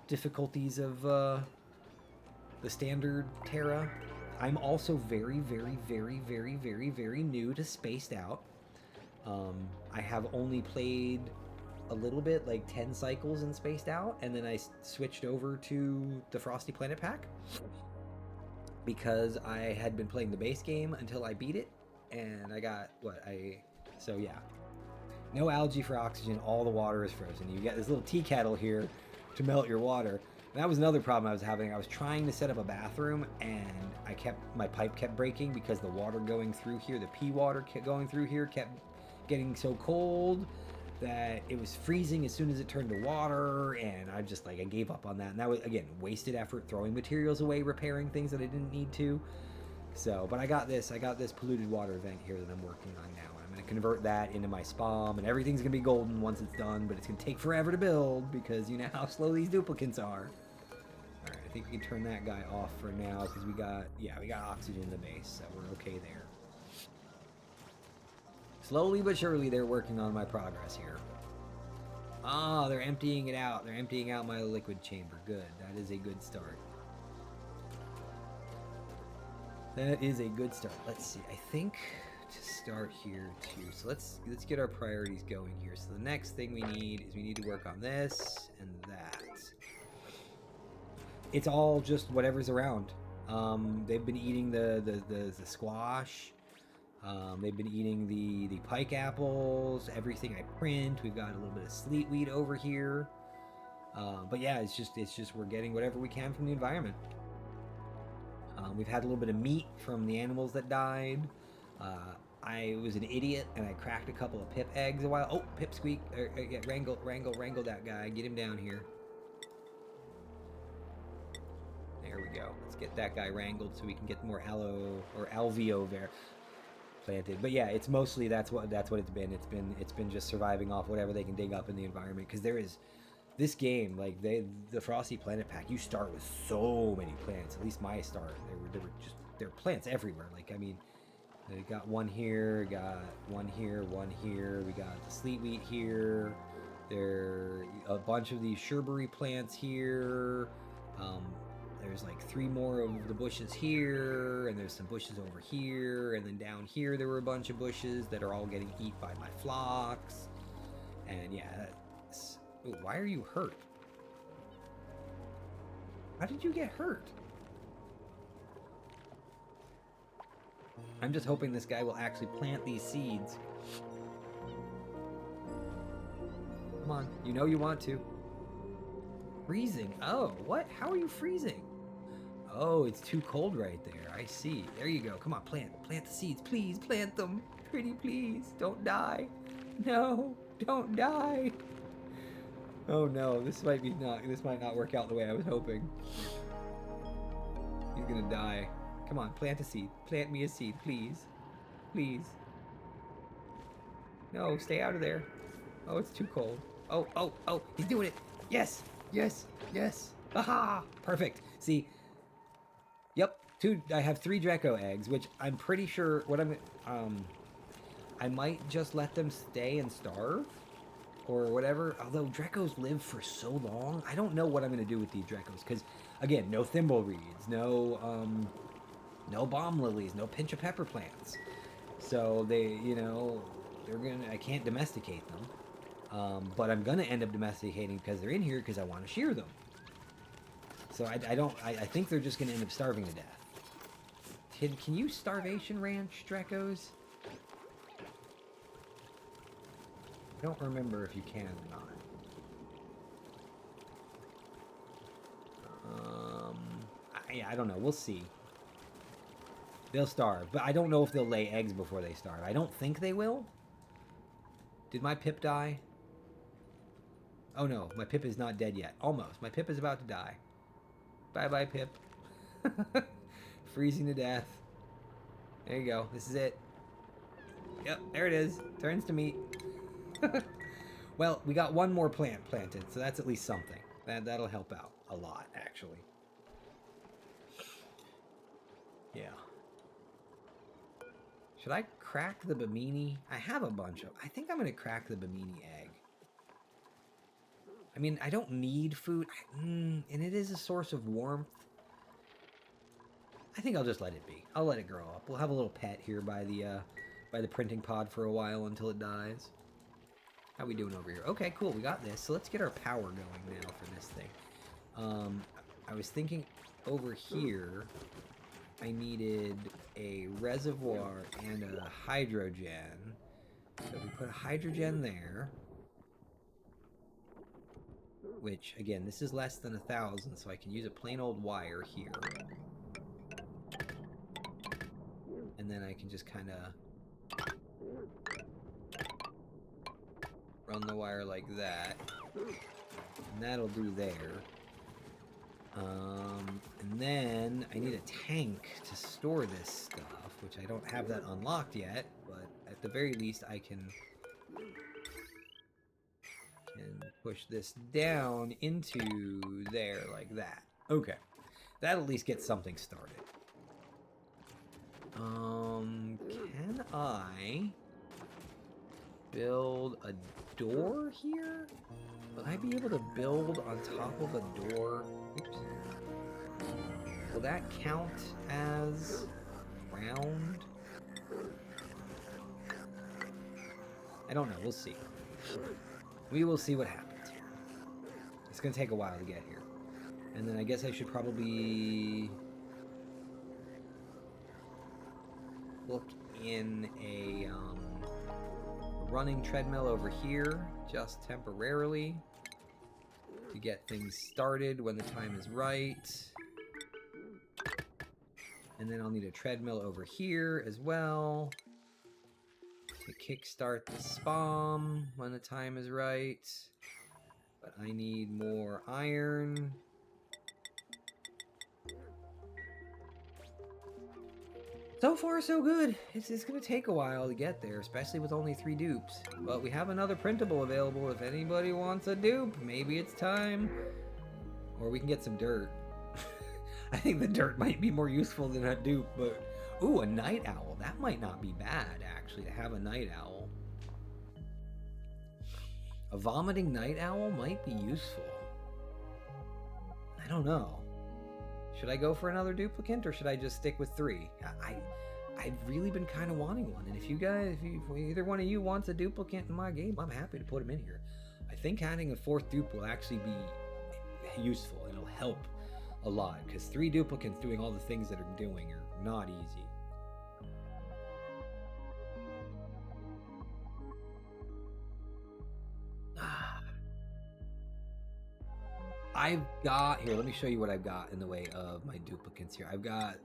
difficulties of the standard Terra. I'm also very, very, very, very, very, very new to Spaced Out. I have only played a little bit, like 10 cycles in Spaced Out, and then I switched over to the Frosty Planet Pack because I had been playing the base game until I beat it, and I got so yeah. No algae for oxygen, all the water is frozen. You get this little tea kettle here to melt your water. And that was another problem I was having. I was trying to set up a bathroom, and my pipe kept breaking because the water going through here, the pee water going through here kept getting so cold that it was freezing as soon as it turned to water, and I gave up on that. And that was, again, wasted effort throwing materials away, repairing things that I didn't need to. So, but I got this polluted water vent here that I'm working on now. I'm going to convert that into my spam, and everything's going to be golden once it's done, but it's going to take forever to build because you know how slow these duplicates are. All right, I think we can turn that guy off for now because we got oxygen in the base, so we're okay there. Slowly but surely, they're working on my progress here. Ah, they're emptying it out. They're emptying out my liquid chamber. Good. That is a good start. That is a good start. Let's see. I think to start here too. So let's get our priorities going here. So the next thing we need to work on this and that. It's all just whatever's around. They've been eating the squash. They've been eating the pike apples, everything I print. We've got a little bit of sleetweed over here. But yeah, it's just we're getting whatever we can from the environment. We've had a little bit of meat from the animals that died. I was an idiot and I cracked a couple of pip eggs a while. Oh, pipsqueak! Yeah, wrangle that guy. Get him down here. There we go. Let's get that guy wrangled so we can get more aloe or alveo there planted. But yeah, it's mostly that's what it's been. It's been just surviving off whatever they can dig up in the environment, because there is this game, like the Frosty Planet Pack, you start with so many plants. At least my start, there were plants everywhere. Like, I mean, they got one here, got one here, one here. We got the sleetweed here. There a bunch of these shrubbery plants here. There's like 3 more of the bushes here, and there's some bushes over here, and then down here there were a bunch of bushes that are all getting eaten by my flocks. And yeah, that's... Ooh, why are you hurt? How did you get hurt? I'm just hoping this guy will actually plant these seeds. Come on, you know you want to. Freezing. Oh, what? How are you freezing? Oh, it's too cold right there. I see. There you go. Come on, plant the seeds. Please plant them. Pretty please. Don't die. No, don't die. Oh no, this might not work out the way I was hoping. He's gonna die. Come on, plant a seed. Plant me a seed, please. Please. No, stay out of there. Oh, it's too cold. Oh, he's doing it. Yes. Yes, yes. Aha! Perfect. See, yep, I have 3 Draco eggs, which I'm pretty sure I might just let them stay and starve or whatever. Although Dracos live for so long, I don't know what I'm going to do with these Dracos, because again, no thimble reeds, no bomb lilies, no pinch of pepper plants. So I can't domesticate them. But I'm gonna end up domesticating because they're in here, because I want to shear them. So I think they're just gonna end up starving to death. Can you starvation ranch Dracos? I don't remember if you can or not. I don't know. We'll see. They'll starve, but I don't know if they'll lay eggs before they starve. I don't think they will. Did my Pip die? Oh no, my Pip is not dead yet. Almost. My Pip is about to die. Bye-bye, Pip. Freezing to death. There you go. This is it. Yep, there it is. Turns to meat. Well, we got 1 more plant planted, so that's at least something. That'll help out a lot, actually. Yeah. Should I crack the Bimini? I have a bunch of... I think I'm going to crack the Bimini egg. I mean, I don't need food. And it is a source of warmth. I think I'll just let it be. I'll let it grow up. We'll have a little pet here by the printing pod for a while until it dies. How we doing over here? Okay, cool. We got this. So let's get our power going now for this thing. I was thinking over here, I needed a reservoir and a hydrogen. So we put a hydrogen there. Which, again, this is less than 1,000, so I can use a plain old wire here. And then I can just kind of run the wire like that. And that'll do there. And then I need a tank to store this stuff, which I don't have that unlocked yet, but at the very least I can push this down into there like that. Okay. That at least gets something started. Can I build a door here? Will I be able to build on top of a door? Oops. Will that count as round? I don't know. We'll see. We will see what happens here. It's going to take a while to get here. And then I guess I should probably look in a running treadmill over here, just temporarily, to get things started when the time is right. And then I'll need a treadmill over here as well to kickstart the spam when the time is right. But I need more iron. So far, so good. It's going to take a while to get there, especially with only 3 dupes. But we have another printable available if anybody wants a dupe. Maybe it's time. Or we can get some dirt. I think the dirt might be more useful than a dupe, but... Ooh, a night owl. That might not be bad, actually, to have a night owl. A vomiting night owl might be useful. I don't know. Should I go for another duplicant, or should I just stick with 3? I've really been kind of wanting one, and if you guys, if either one of you wants a duplicant in my game, I'm happy to put them in here. I think adding a 4th dupe will actually be useful. It'll help a lot, because 3 duplicants doing all the things that are doing are not easy. I've got, here, let me show you what I've got in the way of my duplicates here. I've got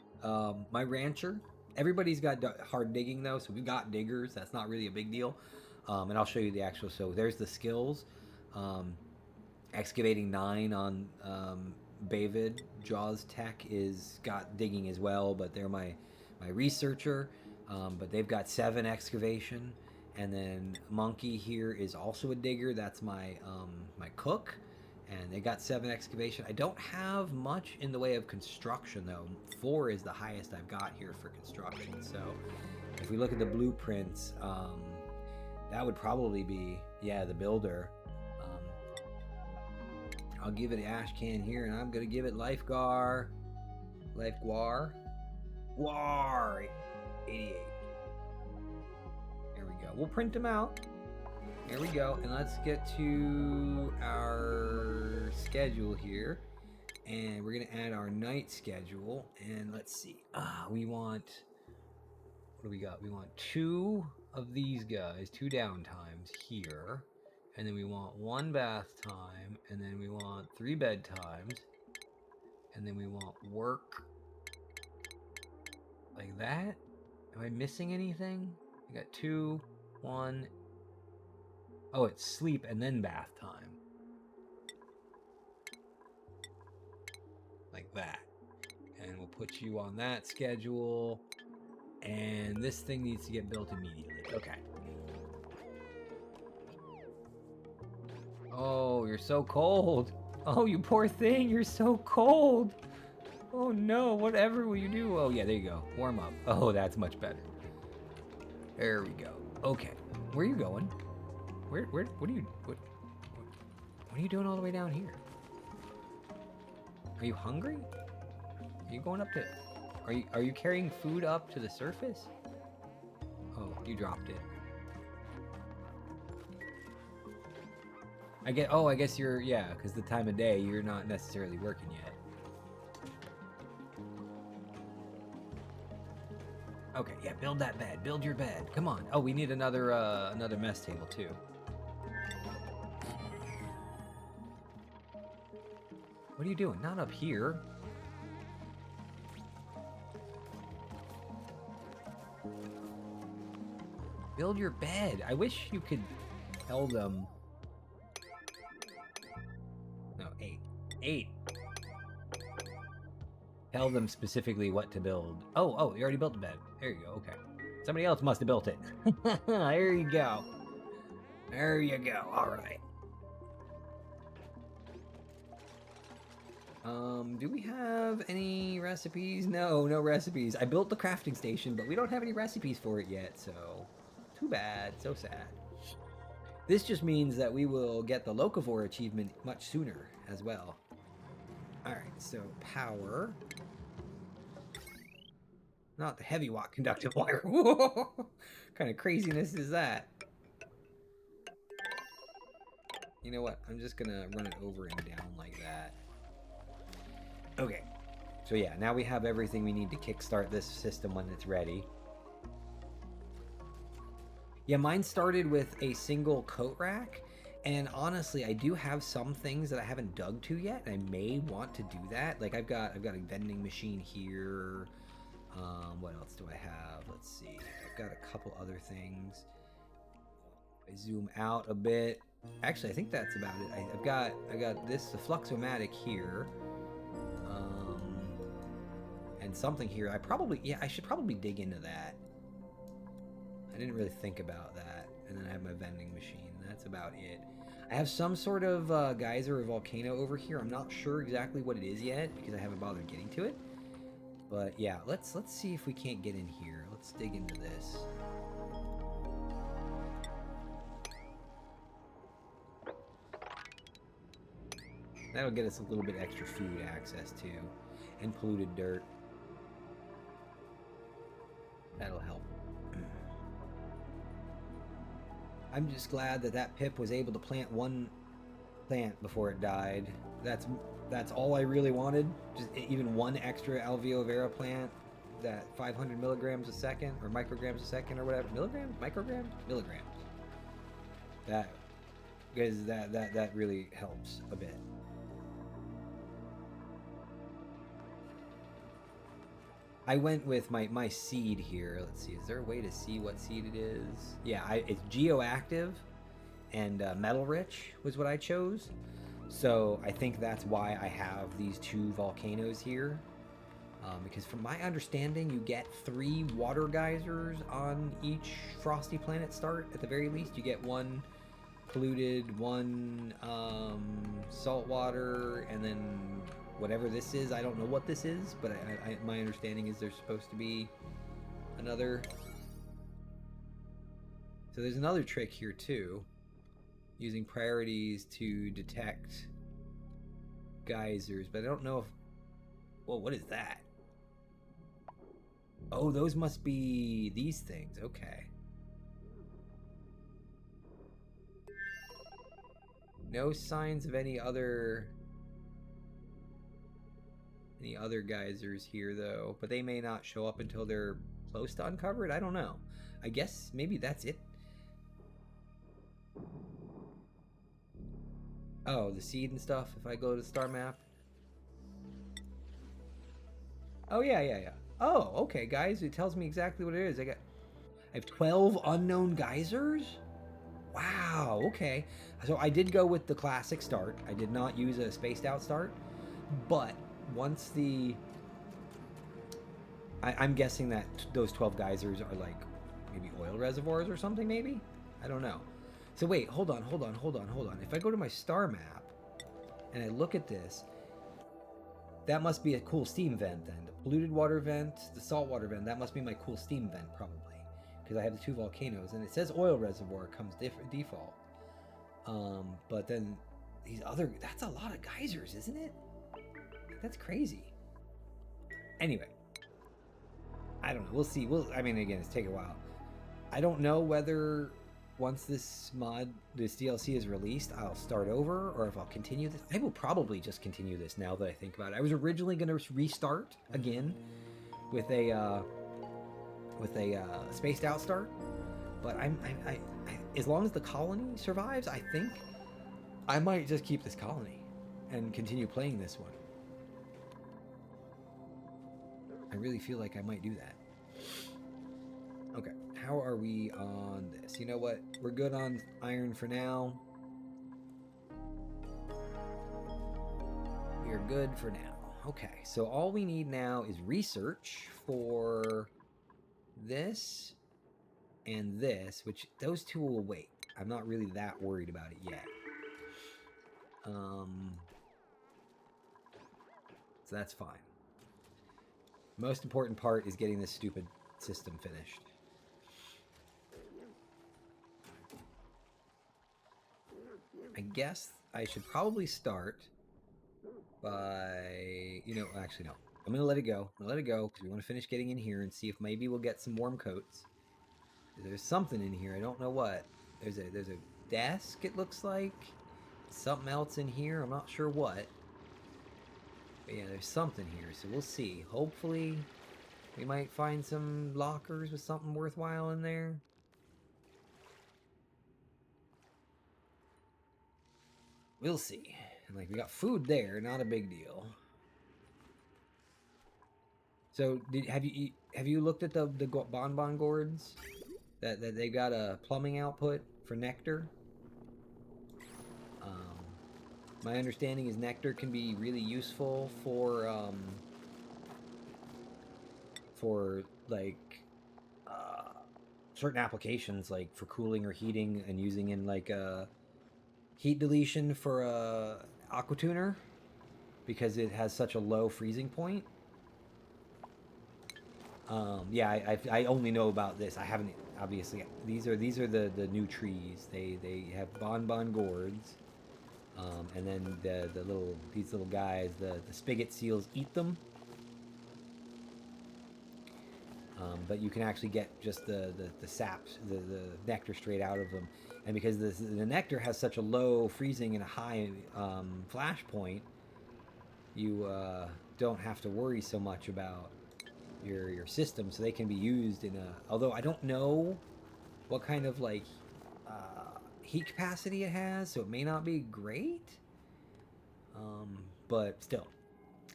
my rancher. Everybody's got hard digging though, so we've got diggers. That's not really a big deal. And I'll show you the actual, so there's the skills. Excavating 9 on Bavid. Jaws Tech is got digging as well, but they're my researcher. But they've got 7 excavation. And then Monkey here is also a digger. That's my my cook. And they got 7 excavation. I don't have much in the way of construction though. 4 is the highest I've got here for construction. So if we look at the blueprints, that would probably be, yeah, the builder. I'll give it an ash can here, and I'm gonna give it Lifeguard. War 88. There we go. We'll print them out. There we go, and let's get to our schedule here, and we're gonna add our night schedule. And let's see, we want, what do we got? We want 2 of these guys, 2 downtimes here, and then we want 1 bath time, and then we want 3 bed times, and then we want work like that. Am I missing anything? I got 2, 1. Oh, it's sleep and then bath time. Like that. And we'll put you on that schedule. And this thing needs to get built immediately. Okay. Oh, you're so cold. Oh, you poor thing. You're so cold. Oh no, whatever will you do? Oh yeah, there you go. Warm up. Oh, that's much better. There we go. Okay. Where are you going? What are you doing all the way down here? Are you hungry? Are you going up to... Are you carrying food up to the surface? Oh, you dropped it. I guess you're... Yeah, because the time of day, you're not necessarily working yet. Okay, yeah, build that bed. Build your bed. Come on. Oh, we need another another mess table, too. What are you doing? Not up here. Build your bed. I wish you could tell them... No, 8. 8. Tell them specifically what to build. Oh, you already built the bed. There you go, okay. Somebody else must have built it. There you go. There you go, alright. Do we have any recipes? No recipes. I built the crafting station, but we don't have any recipes for it yet, so... Too bad, so sad. This just means that we will get the Locavore achievement much sooner as well. Alright, so power... Not the heavy watt conductive wire. What kind of craziness is that? You know what? I'm just gonna run it over and down like that. Okay. So yeah, now we have everything we need to kickstart this system when it's ready. Yeah, mine started with a single coat rack. And honestly, I do have some things that I haven't dug to yet. And I may want to do that. Like I've got a vending machine here. What else do I have? Let's see. I've got a couple other things. I zoom out a bit. Actually, I think that's about it. I got this, the Fluxomatic here. And something here. I should probably dig into that. I didn't really think about that. And then I have my vending machine. That's about it. I have some sort of geyser or volcano over here. I'm not sure exactly what it is yet because I haven't bothered getting to it. But yeah, let's see if we can't get in here. Let's dig into this. That'll get us a little bit extra food access to, and polluted dirt. That'll help. I'm just glad that Pip was able to plant one plant before it died. That's all I really wanted. Just even one extra alveo vera plant. That 500 milligrams a second, or micrograms a second, or whatever. Milligrams? Micrograms? Milligrams. Because that really helps a bit. I went with my seed here. Let's see, is there a way to see what seed it is? Yeah, it's geoactive and metal rich was what I chose. So I think that's why I have these 2 volcanoes here. Because from my understanding, you get 3 water geysers on each Frosty Planet start. At the very least, you get 1 polluted, 1 saltwater, and then whatever this is. I don't know what this is, but my understanding is there's supposed to be another. So there's another trick here too, using priorities to detect geysers, but I don't know if... Whoa, what is that? Oh, those must be these things. Okay. No signs of any other geysers here though, but they may not show up until they're close to uncovered. I don't know. I guess maybe that's it. Oh, the seed and stuff. If I go to the star map. Oh yeah. Oh, okay, guys. It tells me exactly what it is. I have 12 unknown geysers. Wow. Okay. So I did go with the classic start. I did not use a spaced out start, but once I'm guessing that those 12 geysers are like maybe oil reservoirs or something, maybe? I don't know. So wait, hold on. If I go to my star map and I look at this, that must be a cool steam vent then. The polluted water vent, the saltwater vent, that must be my cool steam vent probably. because I have the 2 volcanoes, and it says oil reservoir comes default. But then these other, that's a lot of geysers, isn't it? That's crazy. Anyway, I don't know. We'll see. I mean, again, it's taking a while. I don't know whether once this DLC is released, I'll start over, or if I'll continue this. I will probably just continue this now that I think about it. I was originally going to restart again with a spaced out start, but I as long as the colony survives, I think I might just keep this colony and continue playing this one. I really feel like I might do that. Okay, how are we on this? You know what? We're good on iron for now. We are good for now. Okay, so all we need now is research for this and this, which those two will wait. I'm not really that worried about it yet. So that's fine. Most important part is getting this stupid system finished. I guess I should probably start by, you know, actually no. I'm going to let it go. I'm going to let it go because we want to finish getting in here and see if maybe we'll get some warm coats. There's something in here. I don't know what. There's a desk, it looks like. Something else in here. I'm not sure what. But yeah, there's something here, so we'll see. Hopefully, we might find some lockers with something worthwhile in there. We'll see. And like, we got food there, not a big deal. So, have you looked at the bonbon gourds? That they got a plumbing output for nectar? My understanding is nectar can be really useful for like certain applications, like for cooling or heating, and using in like heat deletion for a aqua tuner because it has such a low freezing point. Yeah, I only know about this. I haven't obviously. These are the new trees. They have bonbon gourds. And then these little guys, the spigot seals eat them. But you can actually get just the saps, the nectar straight out of them. And because the nectar has such a low freezing and a high flash point, you don't have to worry so much about your system. So they can be used in although I don't know what kind of like heat capacity it has, so it may not be great, but still,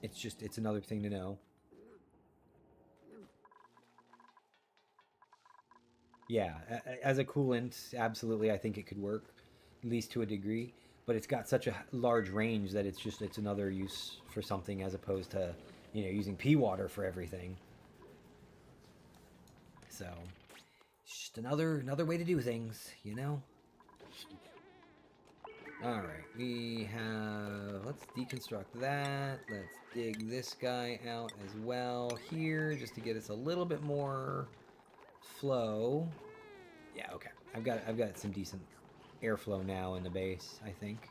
it's another thing to know. Yeah, as a coolant, absolutely, I think it could work, at least to a degree, but it's got such a large range that it's another use for something as opposed to, you know, using pea water for everything. So it's just another way to do things, you know. Alright, we have, let's deconstruct that. Let's dig this guy out as well here, just to get us a little bit more flow. Yeah, okay. I've got some decent airflow now in the base, I think.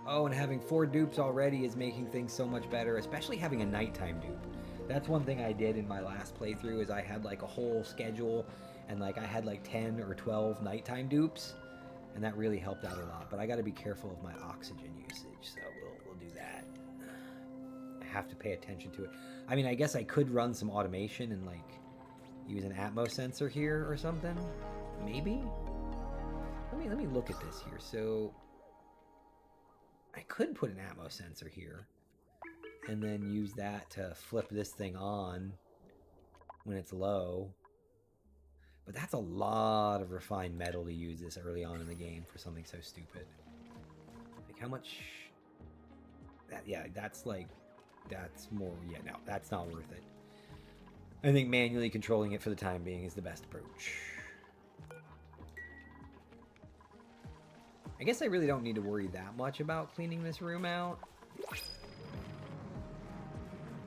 Oh, and having 4 dupes already is making things so much better, especially having a nighttime dupe. That's one thing I did in my last playthrough, is I had like a whole schedule, and like I had like 10 or 12 nighttime dupes. And that really helped out a lot. But I got to be careful of my oxygen usage, so we'll do that. I have to pay attention to it. I mean, I guess I could run some automation and like use an Atmos sensor here or something. Maybe. Let me look at this here. So I could put an Atmos sensor here, and then use that to flip this thing on when it's low. But that's a lot of refined metal to use this early on in the game for something so stupid. Like how much... that's more... Yeah, no, that's not worth it. I think manually controlling it for the time being is the best approach. I guess I really don't need to worry that much about cleaning this room out.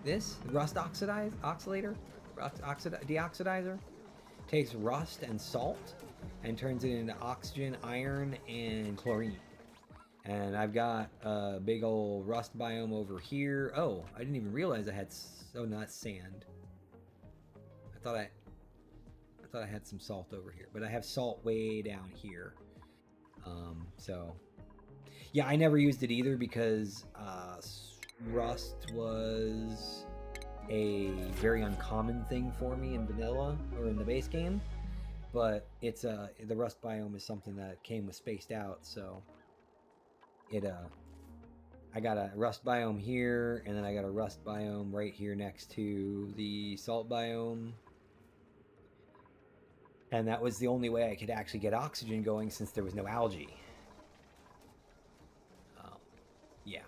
This? The rust oxidator? deoxidizer. Takes rust and salt and turns it into oxygen, iron, and chlorine. And I've got a big old rust biome over here. Oh, I didn't even realize I had... Oh, no, that's sand. I thought I had some salt over here, but I have salt way down here. So yeah, I never used it either because rust was a very uncommon thing for me in vanilla or in the base game, but it's the rust biome is something that came with spaced out, so it I got a rust biome here, and then I got a rust biome right here next to the salt biome. And that was the only way I could actually get oxygen going since there was no algae. Yeah.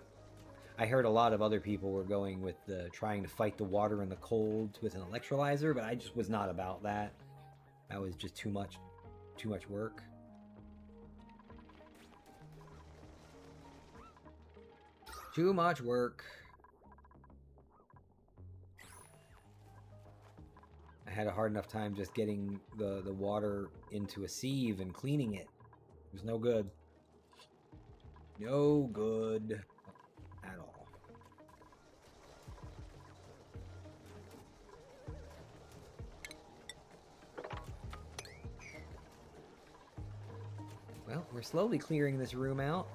I heard a lot of other people were going with trying to fight the water and the cold with an electrolyzer, but I just was not about that. That was just too much work. Too much work. I had a hard enough time just getting the water into a sieve and cleaning it. It was no good. No good at all. Well, we're slowly clearing this room out.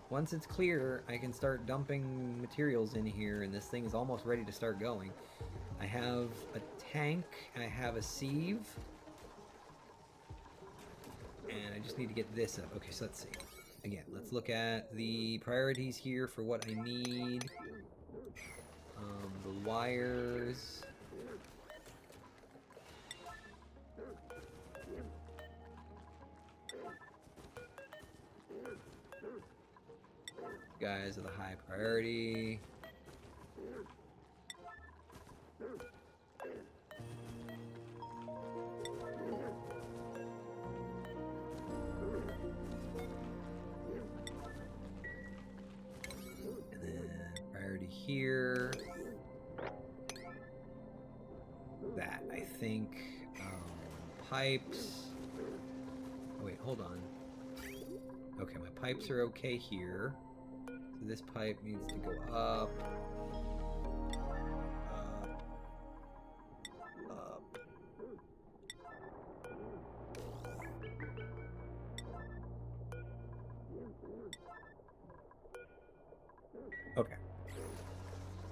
Once it's clear, I can start dumping materials in here, and this thing is almost ready to start going. I have a tank, I have a sieve, and I just need to get this up. Okay, so let's see. Again, let's look at the priorities here for what I need. The wires. Guys are the high priority. And then priority here. That, I think. Pipes. Oh, wait, hold on. Okay, my pipes are okay here. So this pipe needs to go up. Up. Okay.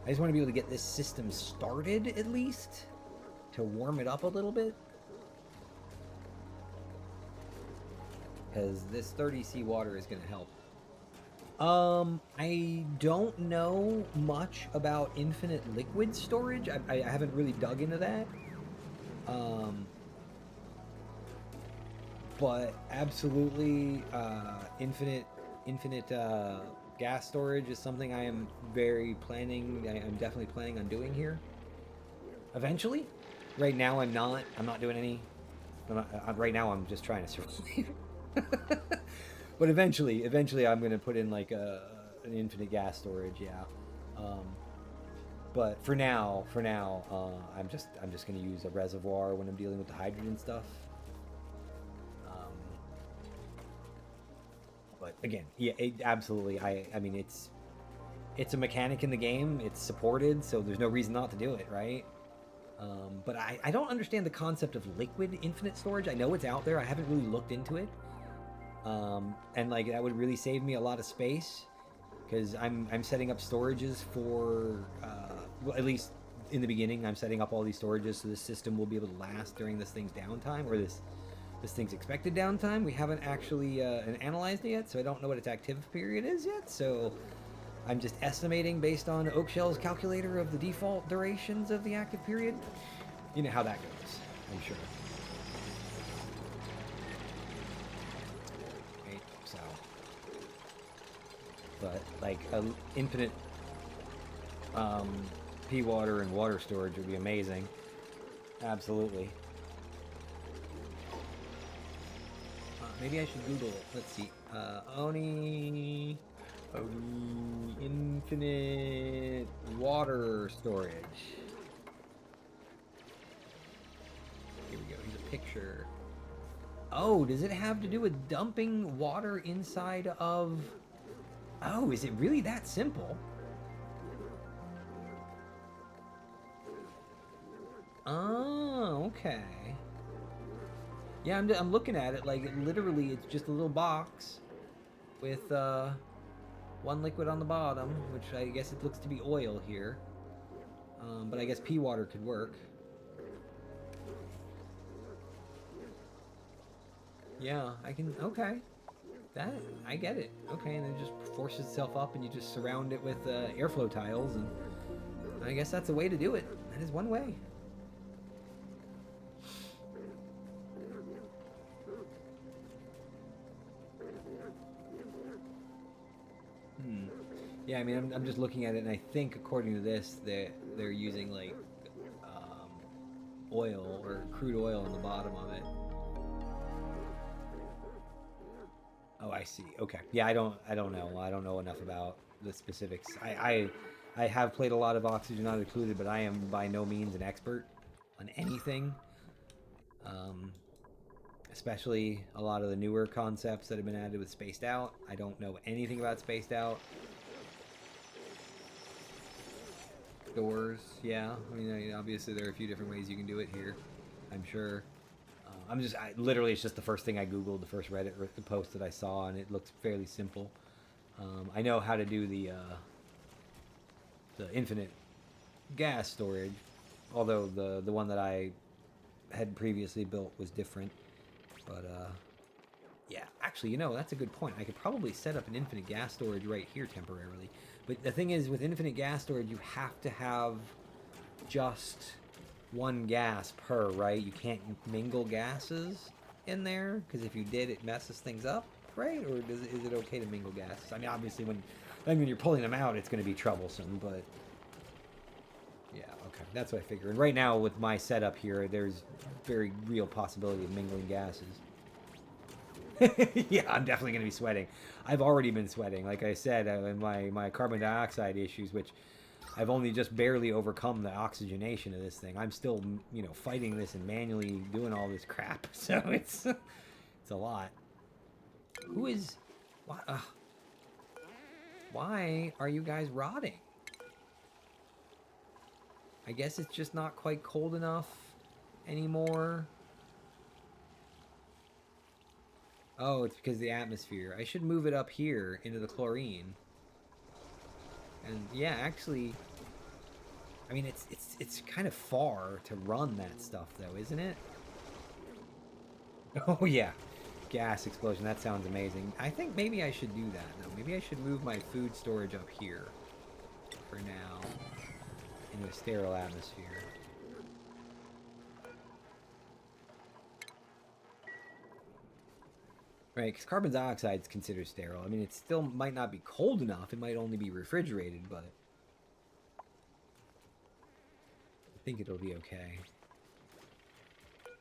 I just want to be able to get this system started, at least, to warm it up a little bit. Because this 30C water is going to help. I don't know much about infinite liquid storage. I haven't really dug into that. But absolutely, infinite gas storage is something I am I'm definitely planning on doing here. Eventually. Right now I'm not doing any. Right now I'm just trying to survive. But eventually I'm going to put in like an infinite gas storage, yeah. But for now, I'm just going to use a reservoir when I'm dealing with the hydrogen stuff. But again, yeah, absolutely. I mean, it's a mechanic in the game. It's supported, so there's no reason not to do it, right? But I don't understand the concept of liquid infinite storage. I know it's out there. I haven't really looked into it. And like that would really save me a lot of space, because I'm setting up storages for well, at least in the beginning I'm setting up all these storages so this system will be able to last during this thing's downtime, or this thing's expected downtime. We haven't actually analyzed it yet, so I don't know what its active period is yet, so I'm just estimating based on Oakshell's calculator of the default durations of the active period. You know how that goes, I'm sure. But like infinite pea water and water storage would be amazing. Absolutely. Maybe I should Google it. Let's see. Oni infinite water storage. Oh, does it have to do with dumping water inside of... Oh, is it really that simple? Oh, okay. Yeah, I'm looking at it like literally it's just a little box with one liquid on the bottom, which I guess it looks to be oil here. But I guess pea water could work. Yeah, I can... Okay. That, I get it. Okay, and it just forces itself up and you just surround it with airflow tiles, and I guess that's a way to do it. That is one way. Yeah, I mean, I'm just looking at it, and I think according to this, they're using like oil or crude oil on the bottom of it. Oh, I see. Okay. Yeah, I don't know. I don't know enough about the specifics. I have played a lot of Oxygen Not Included, but I am by no means an expert on anything. Especially a lot of the newer concepts that have been added with Spaced Out. I don't know anything about Spaced Out. Doors, yeah. I mean, obviously there are a few different ways you can do it here, I'm sure. Literally, it's just the first thing I Googled, the first Reddit post that I saw, and it looks fairly simple. I know how to do the infinite gas storage, although the one that I had previously built was different. But, yeah, actually, that's a good point. I could probably set up an infinite gas storage right here temporarily. But the thing is, with infinite gas storage, you have to have just one gas per, right? You can't mingle gases in there, because if you did, it messes things up, right? Or is it okay to mingle gases? I mean, obviously, when you're pulling them out, it's going to be troublesome, but... Yeah, okay. That's what I figure. And right now, with my setup here, there's very real possibility of mingling gases. Yeah, I'm definitely going to be sweating. I've already been sweating. Like I said, in my carbon dioxide issues, which I've only just barely overcome the oxygenation of this thing. I'm still, fighting this and manually doing all this crap. So it's a lot. Who is... why are you guys rotting? I guess it's just not quite cold enough anymore. Oh, it's because of the atmosphere. I should move it up here into the chlorine. And yeah, actually, I mean, it's kind of far to run that stuff, though, isn't it? Oh yeah, gas explosion. That sounds amazing. I think maybe I should do that, though. Maybe I should move my food storage up here for now into a sterile atmosphere. Right, because carbon dioxide is considered sterile. I mean, it still might not be cold enough. It might only be refrigerated, but I think it'll be okay.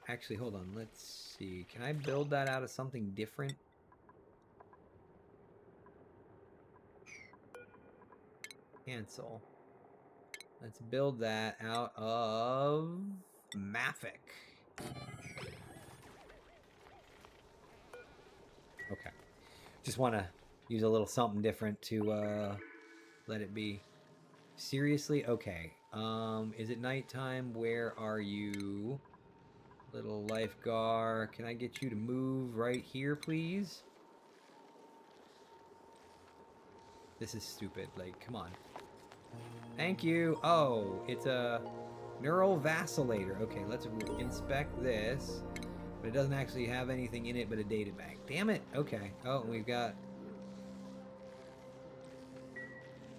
Actually, hold on. Let's see. Can I build that out of something different? Cancel. Let's build that out of Mafic. Okay. Just want to use a little something different to let it be. Seriously? Okay. Is it nighttime? Where are you? Little lifeguard. Can I get you to move right here, please? This is stupid. Like, come on. Thank you. Oh, it's a neural vacillator. Okay, let's inspect this. But it doesn't actually have anything in it but a data bank. Damn it. Okay. Oh, we've got...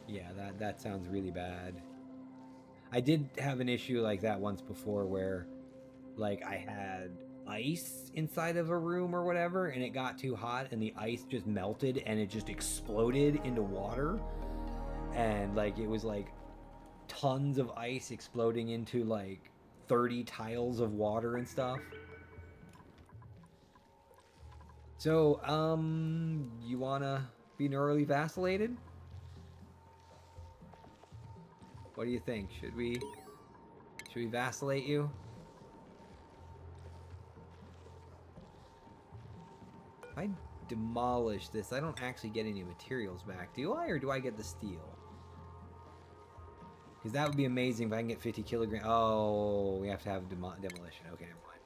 Yeah, that sounds really bad. I did have an issue like that once before where, like, I had ice inside of a room or whatever, and it got too hot, and the ice just melted, and it just exploded into water. And, like, it was, like, tons of ice exploding into, like, 30 tiles of water and stuff. So, you wanna be neurally vacillated? What do you think? Should we vacillate you? I demolish this, I don't actually get any materials back, do I? Or do I get the steel? Because that would be amazing if I can get 50 kilograms. Oh, we have to have demolition. Okay, never mind.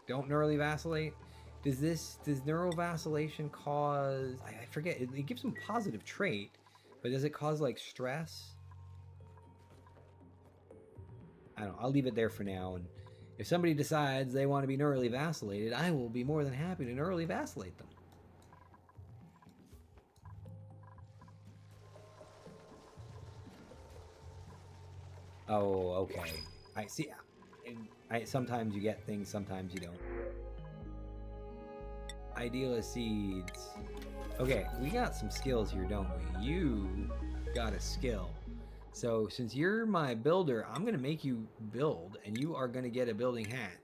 Don't neurally vacillate. Does neural vacillation cause? I forget. It gives them positive trait, but does it cause like stress? I don't know. I'll leave it there for now. And if somebody decides they want to be neurally vacillated, I will be more than happy to neurally vacillate them. Oh, okay. I see. Sometimes you get things, sometimes you don't. Idealist seeds. Okay, we got some skills here, don't we? You got a skill. So since you're my builder, I'm gonna make you build, and you are gonna get a building hat.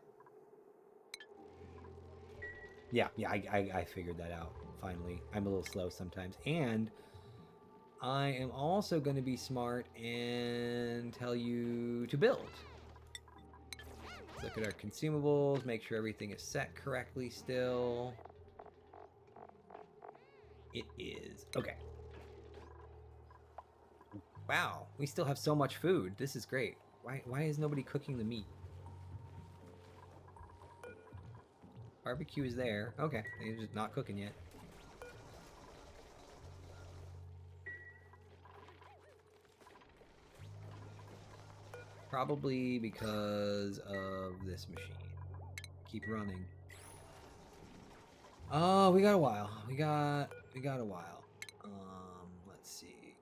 Yeah, I figured that out finally. I'm a little slow sometimes, and I am also going to be smart and tell you to build. Let's look at our consumables, make sure everything is set correctly still. It is. Okay. Wow, we still have so much food. This is great. Why is nobody cooking the meat? Barbecue is there. Okay, they're just not cooking yet. Probably because of this machine. Keep running. Oh, we got a while. We got a while. Let's see.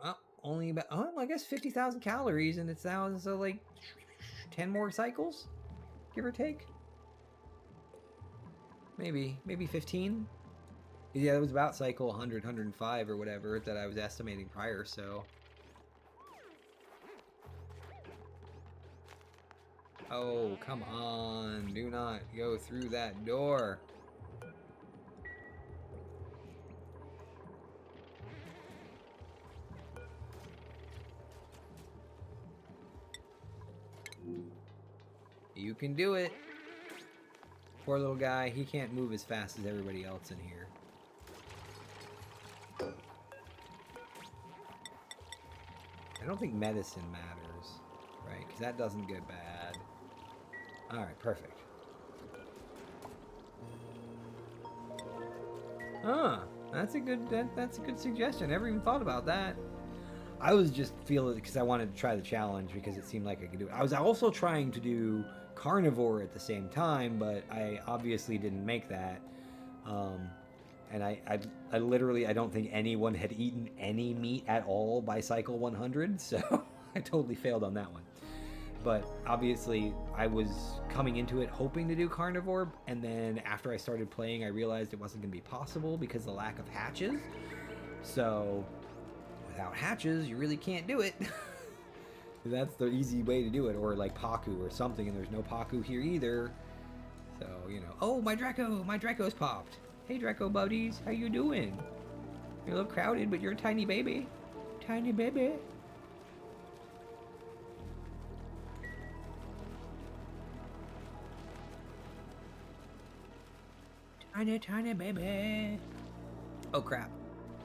Oh, only about, oh, I guess 50,000 calories, and it's now so like 10 more cycles, give or take. Maybe 15. Yeah, it was about cycle 100, 105 or whatever that I was estimating prior, so. Oh, come on. Do not go through that door. You can do it. Poor little guy. He can't move as fast as everybody else in here. I don't think medicine matters, right? Because that doesn't get bad. Alright, perfect. Huh. That's a good suggestion. I never even thought about that. I was just feeling because I wanted to try the challenge because it seemed like I could do it. I was also trying to do carnivore at the same time, but I obviously didn't make that. And I literally, I don't think anyone had eaten any meat at all by cycle 100, so I totally failed on that one. But obviously, I was coming into it hoping to do carnivore, and then after I started playing, I realized it wasn't going to be possible because of the lack of hatches. So, without hatches, you really can't do it. That's the easy way to do it, or like Paku or something, and there's no Paku here either. So, you know. Oh, my Draco's popped. Hey, Draco buddies, how you doing? You're a little crowded, but you're a tiny baby. Tiny baby. Tiny baby. Oh crap.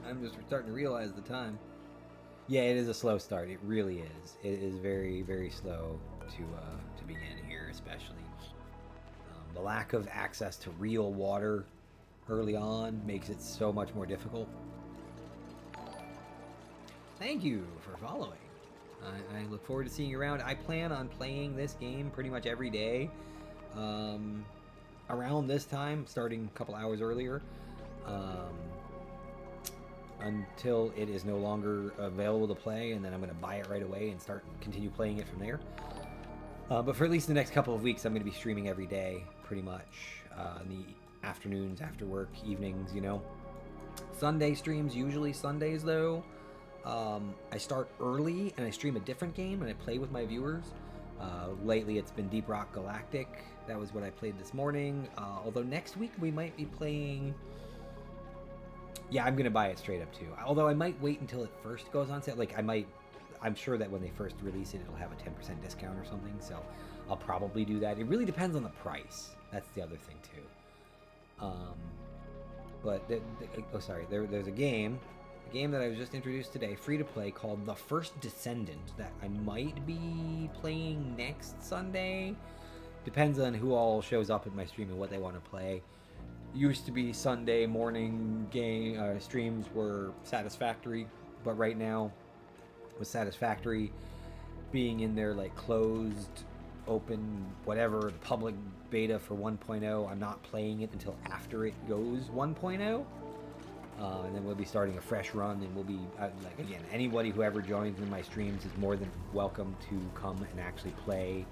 I'm just starting to realize the time. Yeah, it is a slow start. It really is. It is very, very slow to begin here, especially. The lack of access to real water early on makes it so much more difficult. Thank you for following. I look forward to seeing you around. I plan on playing this game pretty much every day. Around this time, starting a couple hours earlier, until it is no longer available to play, and then I'm going to buy it right away and continue playing it from there. But for at least the next couple of weeks, I'm going to be streaming every day, pretty much, in the afternoons, after work, evenings, you know. Sunday streams, usually Sundays, though. I start early, and I stream a different game, and I play with my viewers. Lately, it's been Deep Rock Galactic. That was what I played this morning. Although next week we might be playing... Yeah, I'm going to buy it straight up too. Although I might wait until it first goes on sale. Like, I'm sure that when they first release it, it'll have a 10% discount or something. So I'll probably do that. It really depends on the price. That's the other thing too. But there's a game that I was just introduced today, free to play, called The First Descendant, that I might be playing next Sunday. Depends on who all shows up at my stream and what they want to play. Used to be Sunday morning game streams were Satisfactory, but right now, with Satisfactory being in their like closed, open, whatever, public beta for 1.0, I'm not playing it until after it goes 1.0. And then we'll be starting a fresh run, and we'll be like, again, anybody who ever joins in my streams is more than welcome to come and actually play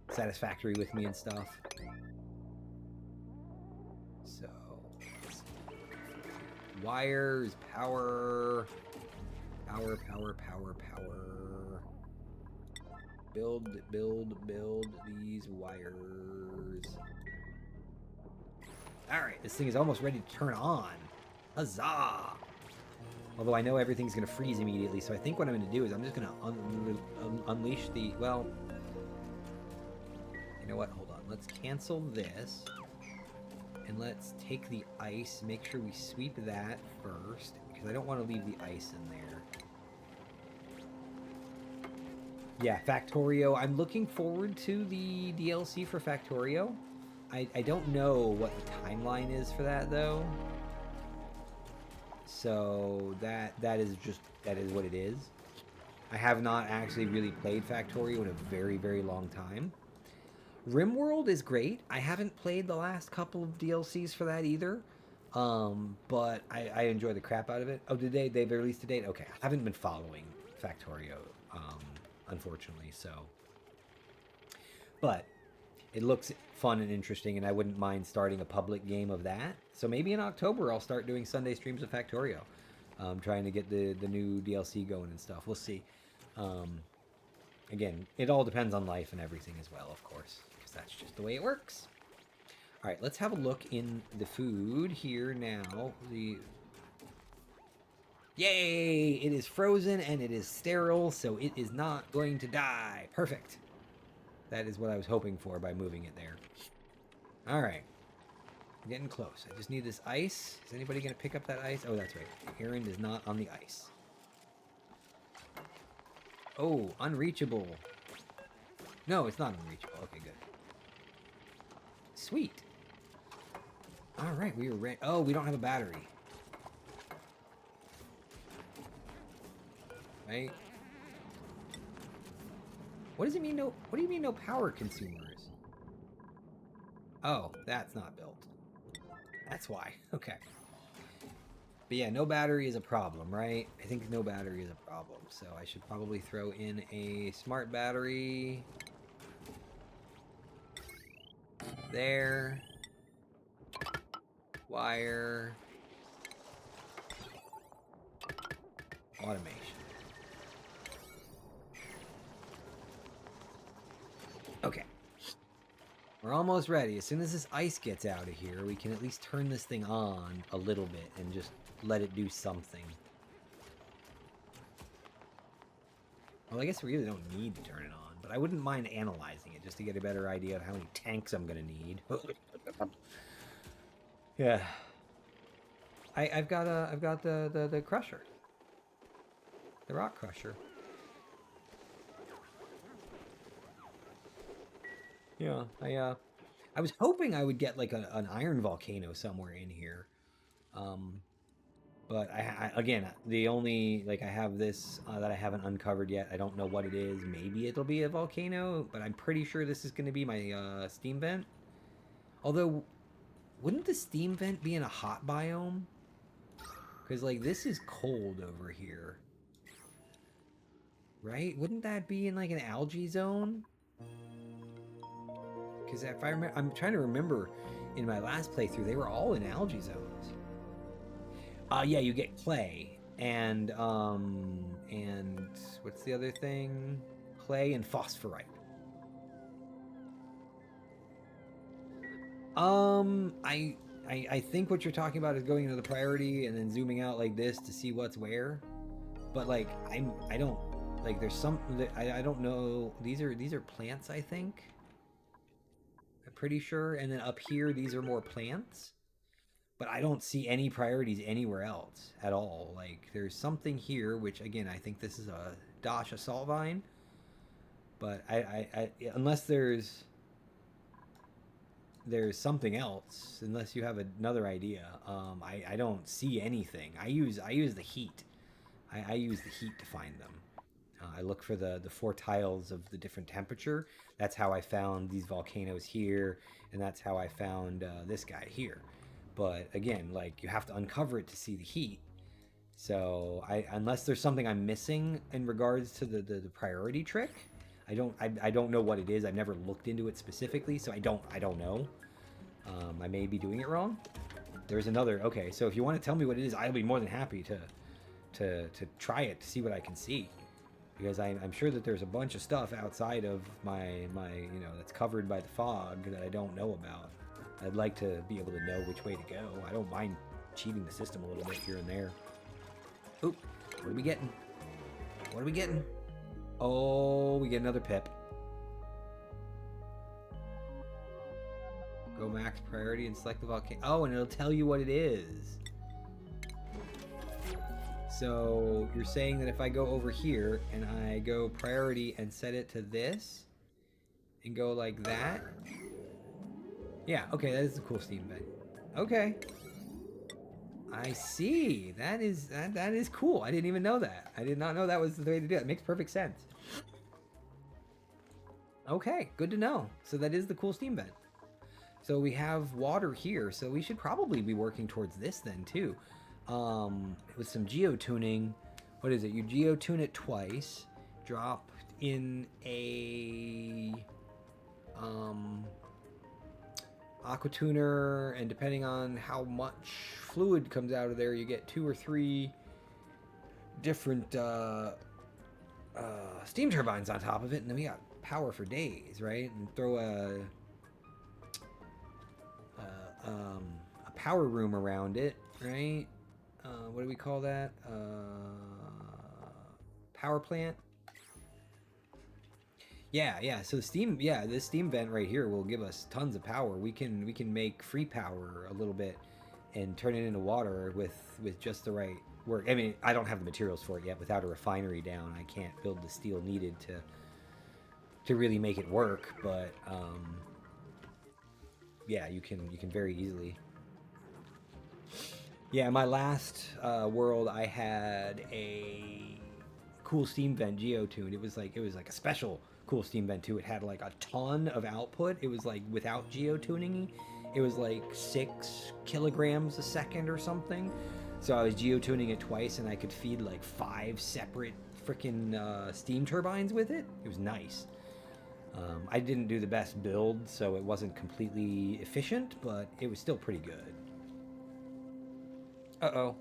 Satisfactory with me and stuff. So wires, power. Build these wires. Alright, this thing is almost ready to turn on. Huzzah! Although I know everything's going to freeze immediately, so I think what I'm going to do is I'm just going to unleash the... Well, you know what? Hold on. Let's cancel this. And let's take the ice. Make sure we sweep that first, because I don't want to leave the ice in there. Yeah, Factorio. I'm looking forward to the DLC for Factorio. I don't know what the timeline is for that, though. So that is what it is. I have not actually really played Factorio in a very, very long time. RimWorld is great. I haven't played the last couple of DLCs for that either. But I enjoy the crap out of it. Oh, they've released a date? Okay, I haven't been following Factorio, unfortunately, so. But it looks fun and interesting, and I wouldn't mind starting a public game of that. So maybe in October I'll start doing Sunday streams of Factorio. Trying to get the new DLC going and stuff. We'll see. Again, it all depends on life and everything as well, of course, because that's just the way it works. All right, let's have a look in the food here now. Yay! It is frozen and it is sterile, so it is not going to die. Perfect. That is what I was hoping for by moving it there. All right. I'm getting close. I just need this ice. Is anybody going to pick up that ice? Oh, that's right. Aaron is not on the ice. Oh, unreachable. No, it's not unreachable. Okay, good. Sweet. All right, we are ready. Oh, we don't have a battery. Right? What does it mean? No. What do you mean no power consumers? Oh, that's not built. That's why. Okay. But yeah, no battery is a problem, right? I think no battery is a problem. So I should probably throw in a smart battery. There. Wire. Automation. Okay. We're almost ready. As soon as this ice gets out of here, we can at least turn this thing on a little bit and just let it do something. Well, I guess we really don't need to turn it on, but I wouldn't mind analyzing it just to get a better idea of how many tanks I'm going to need. Yeah. I've got the crusher. The rock crusher. Yeah, I was hoping I would get like an iron volcano somewhere in here, but again, the only I have this that I haven't uncovered yet. I don't know what it is. Maybe it'll be a volcano, but I'm pretty sure this is going to be my steam vent. Although, wouldn't the steam vent be in a hot biome? Because this is cold over here, right? Wouldn't that be in an algae zone? Because if I remember, I'm trying to remember, in my last playthrough, they were all in algae zones. Yeah, you get clay and what's the other thing? Clay and phosphorite. I think what you're talking about is going into the priority and then zooming out like this to see what's where. But I don't like there's some, I don't know. These are plants, I think. I'm pretty sure. And then up here, these are more plants. But I don't see any priorities anywhere else at all. Like there's something here, which again, I think this is a Dosh assault vine. But I unless there's something else, unless you have another idea, I don't see anything. I use the heat. I use the heat to find them. I look for the 4 tiles of the different temperature. That's how I found these volcanoes here, and that's how I found this guy here. But again, like you have to uncover it to see the heat. So unless there's something I'm missing in regards to the priority trick, I don't know what it is. I've never looked into it specifically, so I don't know. I may be doing it wrong. There's another. Okay, so if you want to tell me what it is, I'll be more than happy to try it to see what I can see, because I'm sure that there's a bunch of stuff outside of my that's covered by the fog that I don't know about. I'd like to be able to know which way to go. I don't mind cheating the system a little bit here and there. Oop, what are we getting? What are we getting? Oh, we get another pip. Go max priority and select the volcano. Oh, and it'll tell you what it is. So you're saying that if I go over here and I go priority and set it to this and go like that. Yeah, okay, that is a cool Steam vent. Okay. I see. That is cool. I didn't even know that. I did not know that was the way to do it. It makes perfect sense. Okay, good to know. So that is the cool Steam vent. So we have water here, so we should probably be working towards this then too. With some geo-tuning. What is it? You geo-tune it twice. Drop in a aqua tuner, and depending on how much fluid comes out of there, you get 2 or 3 different steam turbines on top of it, and then we got power for days, right? And throw a power room around it, right? What do we call that? Power plant. Yeah. So this steam vent right here will give us tons of power. We can make free power a little bit and turn it into water with just the right work. I mean, I don't have the materials for it yet. Without a refinery down, I can't build the steel needed to really make it work. But yeah, you can very easily. Yeah, my last world, I had a cool steam vent geo-tuned. It was like a special cool steam vent too. It had like a ton of output. It was like without geo-tuning, it was like 6 kilograms a second or something. So I was geo-tuning it twice, and I could feed like 5 separate freaking steam turbines with it. It was nice. I didn't do the best build, so it wasn't completely efficient, but it was still pretty good. Uh-oh.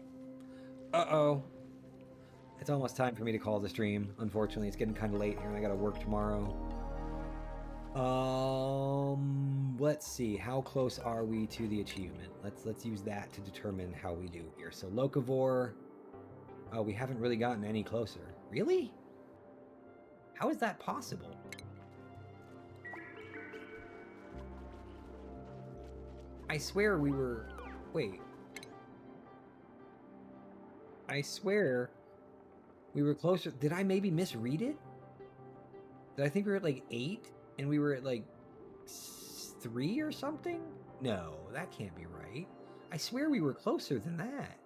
It's almost time for me to call the stream. Unfortunately, it's getting kind of late here, and I gotta work tomorrow. Let's see. How close are we to the achievement? Let's use that to determine how we do here. So locavore. Oh, we haven't really gotten any closer. Really? How is that possible? I swear we were... Wait. I swear we were closer. Did I maybe misread it? Did I think we were at like 8 and we were at like 3 or something? No, that can't be right. I swear we were closer than that.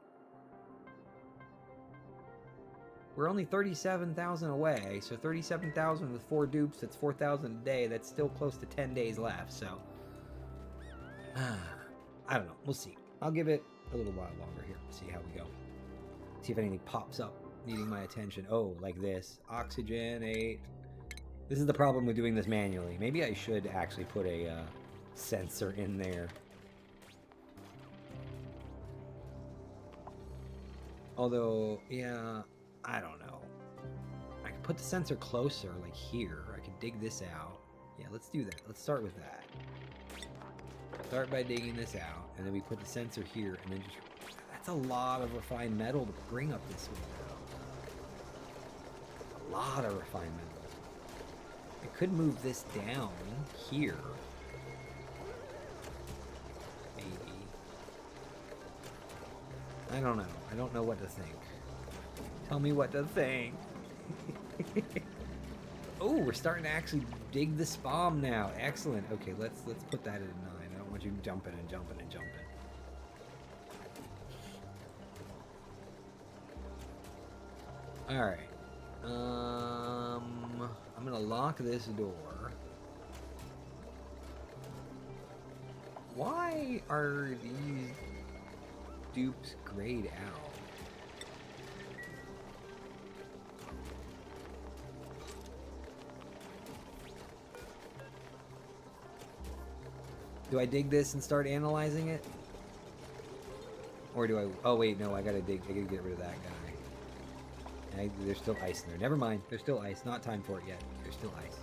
We're only 37,000 away, so 37,000 with 4 dupes, that's 4,000 a day. That's still close to 10 days left, so... I don't know. We'll see. I'll give it a little while longer here. See how we go. See if anything pops up needing my attention. Oh, like this. Oxygenate. This is the problem with doing this manually. Maybe I should actually put a sensor in there. Although, yeah, I don't know. I could put the sensor closer, like here. I could dig this out. Yeah, let's do that. Let's start with that. Start by digging this out, and then we put the sensor here, and then just... That's a lot of refined metal to bring up this window. a lot of refined metal. I could move this down here. Maybe. I don't know. I don't know what to think. Tell me what to think. Oh, we're starting to actually dig the spawn now. Excellent. Okay, let's put that at 9. I don't want you jumping and jumping and jumping. All right. I'm gonna lock this door. Why are these dupes grayed out? Do I dig this and start analyzing it? Or do I... Oh, wait, no, I gotta dig. I gotta get rid of that guy. There's still ice in there. Never mind. There's still ice. Not time for it yet. There's still ice.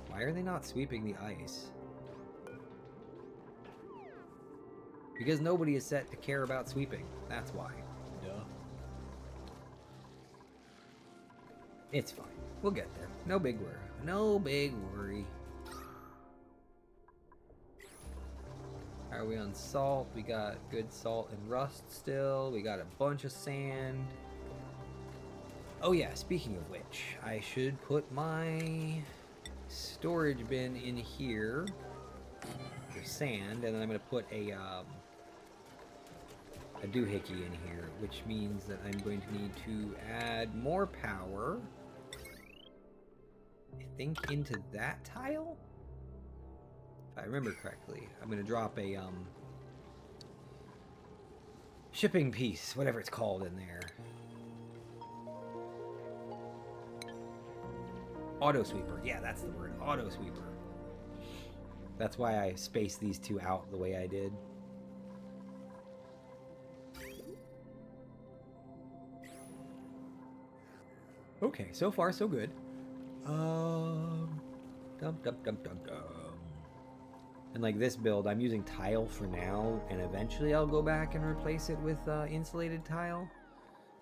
Why are they not sweeping the ice? Because nobody is set to care about sweeping. That's why. Duh. It's fine. We'll get there. No big worry. No big worry. Are we on salt? We got good salt and rust still. We got a bunch of sand. Oh yeah, speaking of which, I should put my storage bin in here for sand, and then I'm going to put a doohickey in here, which means that I'm going to need to add more power, I think, into that tile? If I remember correctly. I'm going to drop a shipping piece, whatever it's called, in there. Auto sweeper. Yeah, that's the word. Auto sweeper. That's why I spaced these two out the way I did. Okay, so far so good. Dum dum dum dum dum. And like this build, I'm using tile for now, and eventually I'll go back and replace it with insulated tile.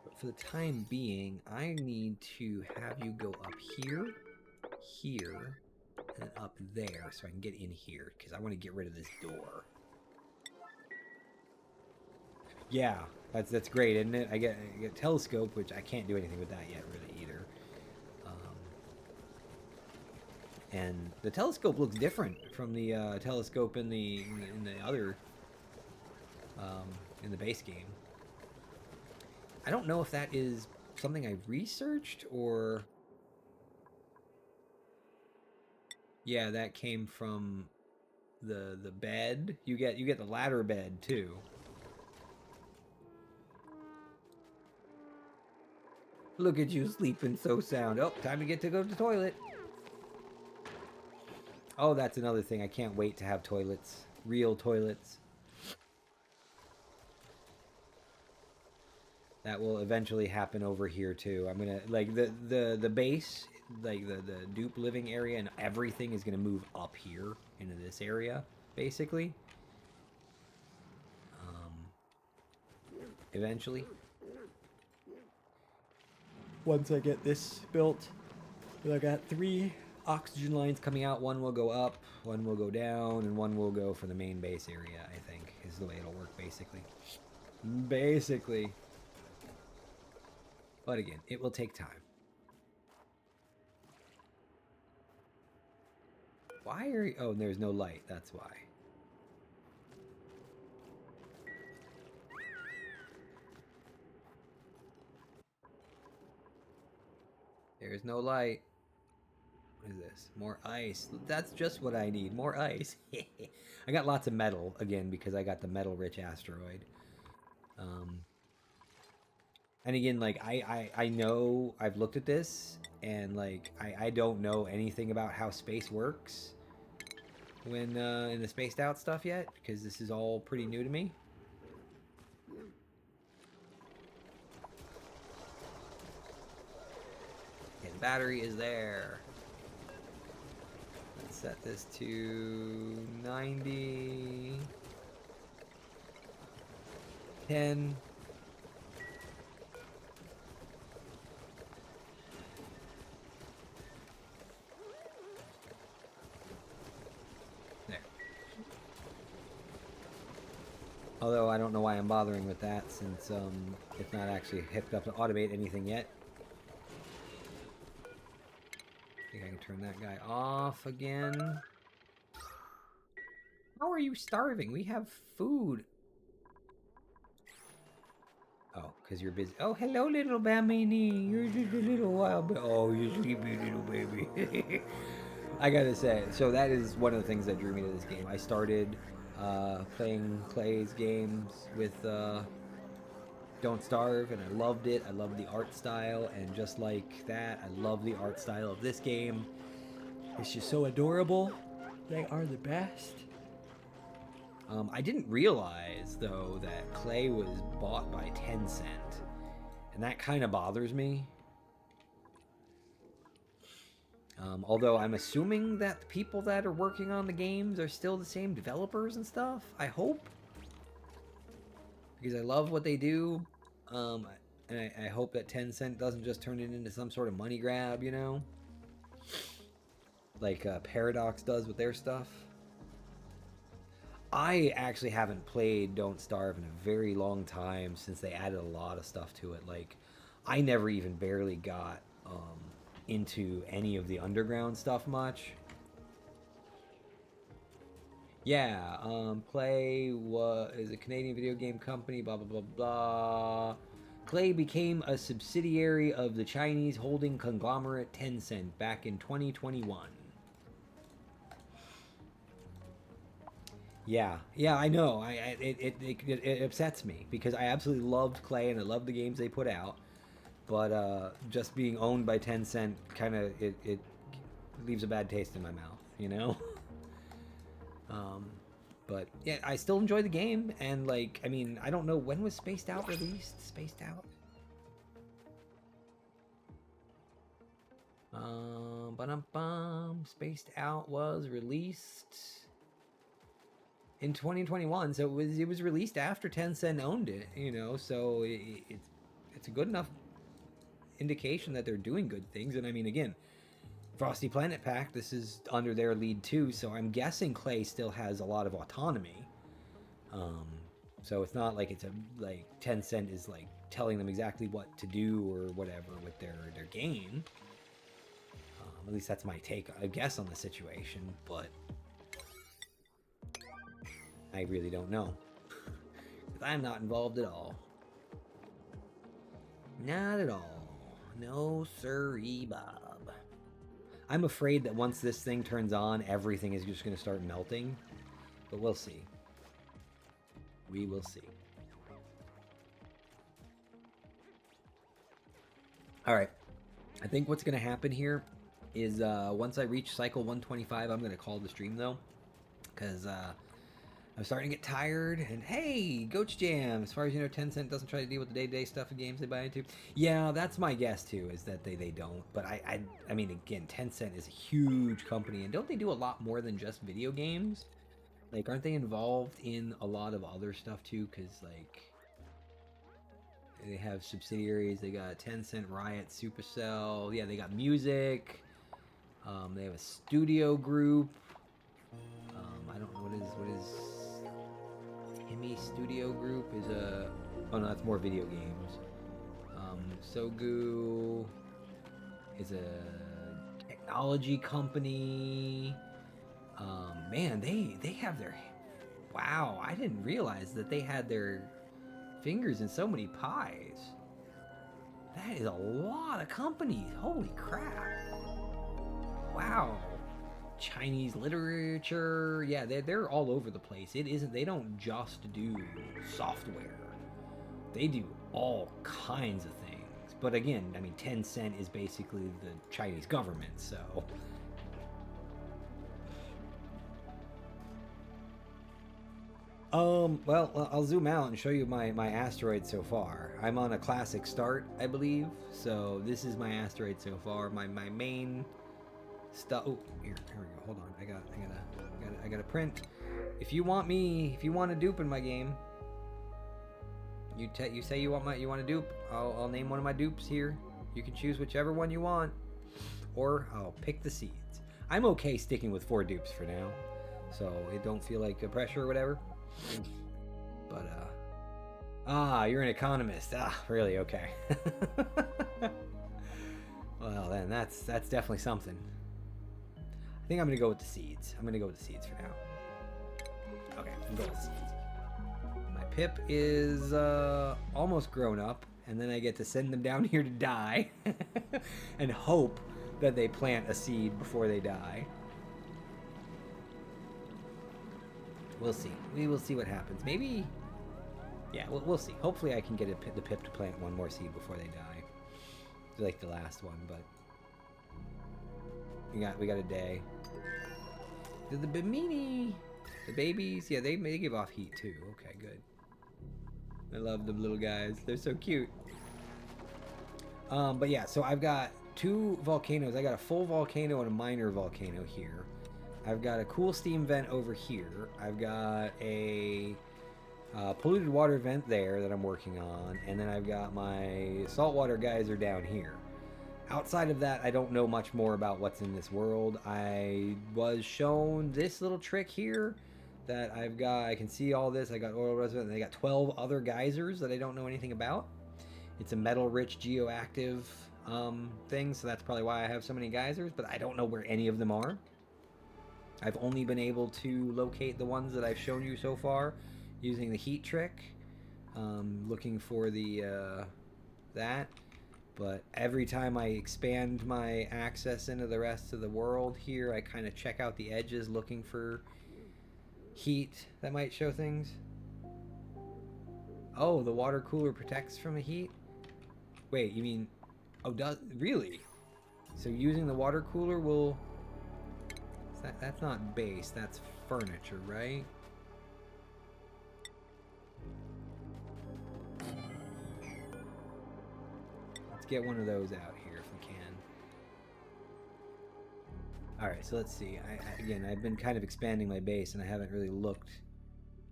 But for the time being, I need to have you go up here, here, and up there so I can get in here, because I want to get rid of this door. Yeah, that's great, isn't it? I get a telescope, which I can't do anything with that yet, really, either. And the telescope looks different from the telescope in the other in the base game. I don't know if that is something I researched or... Yeah, that came from the bed. You get the ladder bed too. Look at you sleeping so sound. Oh, time to go to the toilet. Oh, that's another thing. I can't wait to have toilets. Real toilets. That will eventually happen over here too. I'm gonna like the base, like the dupe living area and everything is gonna move up here into this area, basically. Eventually. Once I get this built, I got 3 oxygen lines coming out. One will go up, one will go down, and one will go for the main base area, I think, is the way it'll work, basically. But again, it will take time. Why are you... Oh, there's no light, that's why. There's no light. What is this? More ice. That's just what I need. More ice. I got lots of metal, again, because I got the metal-rich asteroid. And again, like, I know I've looked at this, and, like, I don't know anything about how space works when in the spaced out stuff yet, because this is all pretty new to me. Okay, the battery is there. Let's set this to 90. 10. Although I don't know why I'm bothering with that, since it's not actually hooked up to automate anything yet. I think I can turn that guy off again. How are you starving? We have food. Oh, because you're busy. Oh, hello, little Bamini. You're just a little wild. Oh, you sleepy little baby. I gotta say, so that is one of the things that drew me to this game. I started playing Clay's games with Don't Starve, and I loved it. I loved the art style, and just like that, I love the art style of this game. It's just so adorable. They are the best. I didn't realize, though, that Clay was bought by Tencent, and that kind of bothers me. Although I'm assuming that the people that are working on the games are still the same developers and stuff. I hope. Because I love what they do. And I hope that Tencent doesn't just turn it into some sort of money grab, you know? Like Paradox does with their stuff. I actually haven't played Don't Starve in a very long time since they added a lot of stuff to it. Like, I never even barely got into any of the underground stuff much. Yeah, Clay is a Canadian video game company, blah, blah, blah, blah. Clay became a subsidiary of the Chinese holding conglomerate Tencent back in 2021. Yeah, I know. It upsets me because I absolutely loved Clay and I loved the games they put out, but just being owned by Tencent kind of it leaves a bad taste in my mouth, you know. But yeah, I still enjoy the game, and like, I mean, I don't know when was Spaced Out released. Spaced Out. Spaced Out was released in 2021, so it was released after Tencent owned it, you know, so it's a good enough indication that they're doing good things. And I mean, again, Frosty Planet Pack, this is under their lead too, so I'm guessing Clay still has a lot of autonomy. So it's not like it's like Tencent is like telling them exactly what to do or whatever with their game. At least that's my take, I guess, on the situation, but I really don't know. Because I'm not involved at all. Not at all. No siree, Bob. I'm afraid that once this thing turns on, everything is just going to start melting. But we'll see. We will see. Alright. I think what's going to happen here is once I reach cycle 125, I'm going to call the stream, though. Because I'm starting to get tired, and hey, Goach Jam, as far as you know, Tencent doesn't try to deal with the day-to-day stuff of games they buy into. Yeah, that's my guess too, is that they don't. But I mean, again, Tencent is a huge company, and don't they do a lot more than just video games? Like, aren't they involved in a lot of other stuff too? Because, like, they have subsidiaries. They got Tencent, Riot, Supercell. Yeah, they got music. They have a studio group. I don't know what is Timmy Studio Group is a... Oh no, that's more video games. Sogu is a technology company. Man, they have their... Wow, I didn't realize that they had their fingers in so many pies. That is a lot of companies. Holy crap. Wow. Chinese literature, yeah, they're all over the place. It isn't, they don't just do software. They do all kinds of things. But again, I mean, Tencent is basically the Chinese government, so... Well, I'll zoom out and show you my asteroid so far. I'm on a classic start, I believe. So this is my asteroid so far. My main stuff. Oh, here we go. Hold on. I gotta print. If you want a dupe in my game, you say you want a dupe. I'll name one of my dupes here. You can choose whichever one you want, or I'll pick the seeds. I'm okay sticking with 4 dupes for now, so it don't feel like a pressure or whatever. But Ah, you're an economist. Ah, really? Okay. Well, then that's definitely something. I think I'm gonna go with the seeds. I'm gonna go with the seeds for now. Okay, I'm going with seeds. My Pip is almost grown up, and then I get to send them down here to die, and hope that they plant a seed before they die. We'll see. We will see what happens. Maybe. Yeah, we'll see. Hopefully, I can get the Pip to plant one more seed before they die, like the last one. But we got a day. The Bimini, the babies, yeah, they give off heat too. Okay, good. I love them little guys. They're so cute. But yeah, so I've got 2 volcanoes. I got a full volcano and a minor volcano here. I've got a cool steam vent over here. I've got a polluted water vent there that I'm working on, and then I've got my saltwater geyser down here. Outside of that, I don't know much more about what's in this world. I was shown this little trick here that I can see all this. I got oil reservoir, and I got 12 other geysers that I don't know anything about. It's a metal-rich geoactive thing, so that's probably why I have so many geysers, but I don't know where any of them are. I've only been able to locate the ones that I've shown you so far using the heat trick, looking for the that. But every time I expand my access into the rest of the world here, I kind of check out the edges looking for heat that might show things. Oh, the water cooler protects from the heat? Wait, you mean... Oh, does... Really? So using the water cooler will... That's not base, that's furniture, right? Let's get one of those out here if we can. Alright, so let's see. Again, I've been kind of expanding my base, and I haven't really looked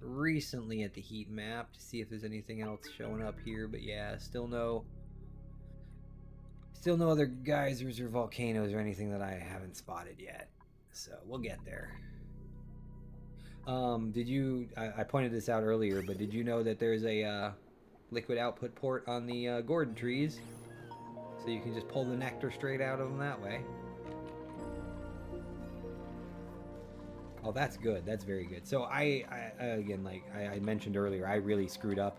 recently at the heat map to see if there's anything else showing up here, but yeah, still no other geysers or volcanoes or anything that I haven't spotted yet. So we'll get there. I pointed this out earlier, but did you know that there's a liquid output port on the gourd trees? So you can just pull the nectar straight out of them that way. Oh, that's good. That's very good. So again, like I mentioned earlier, I really screwed up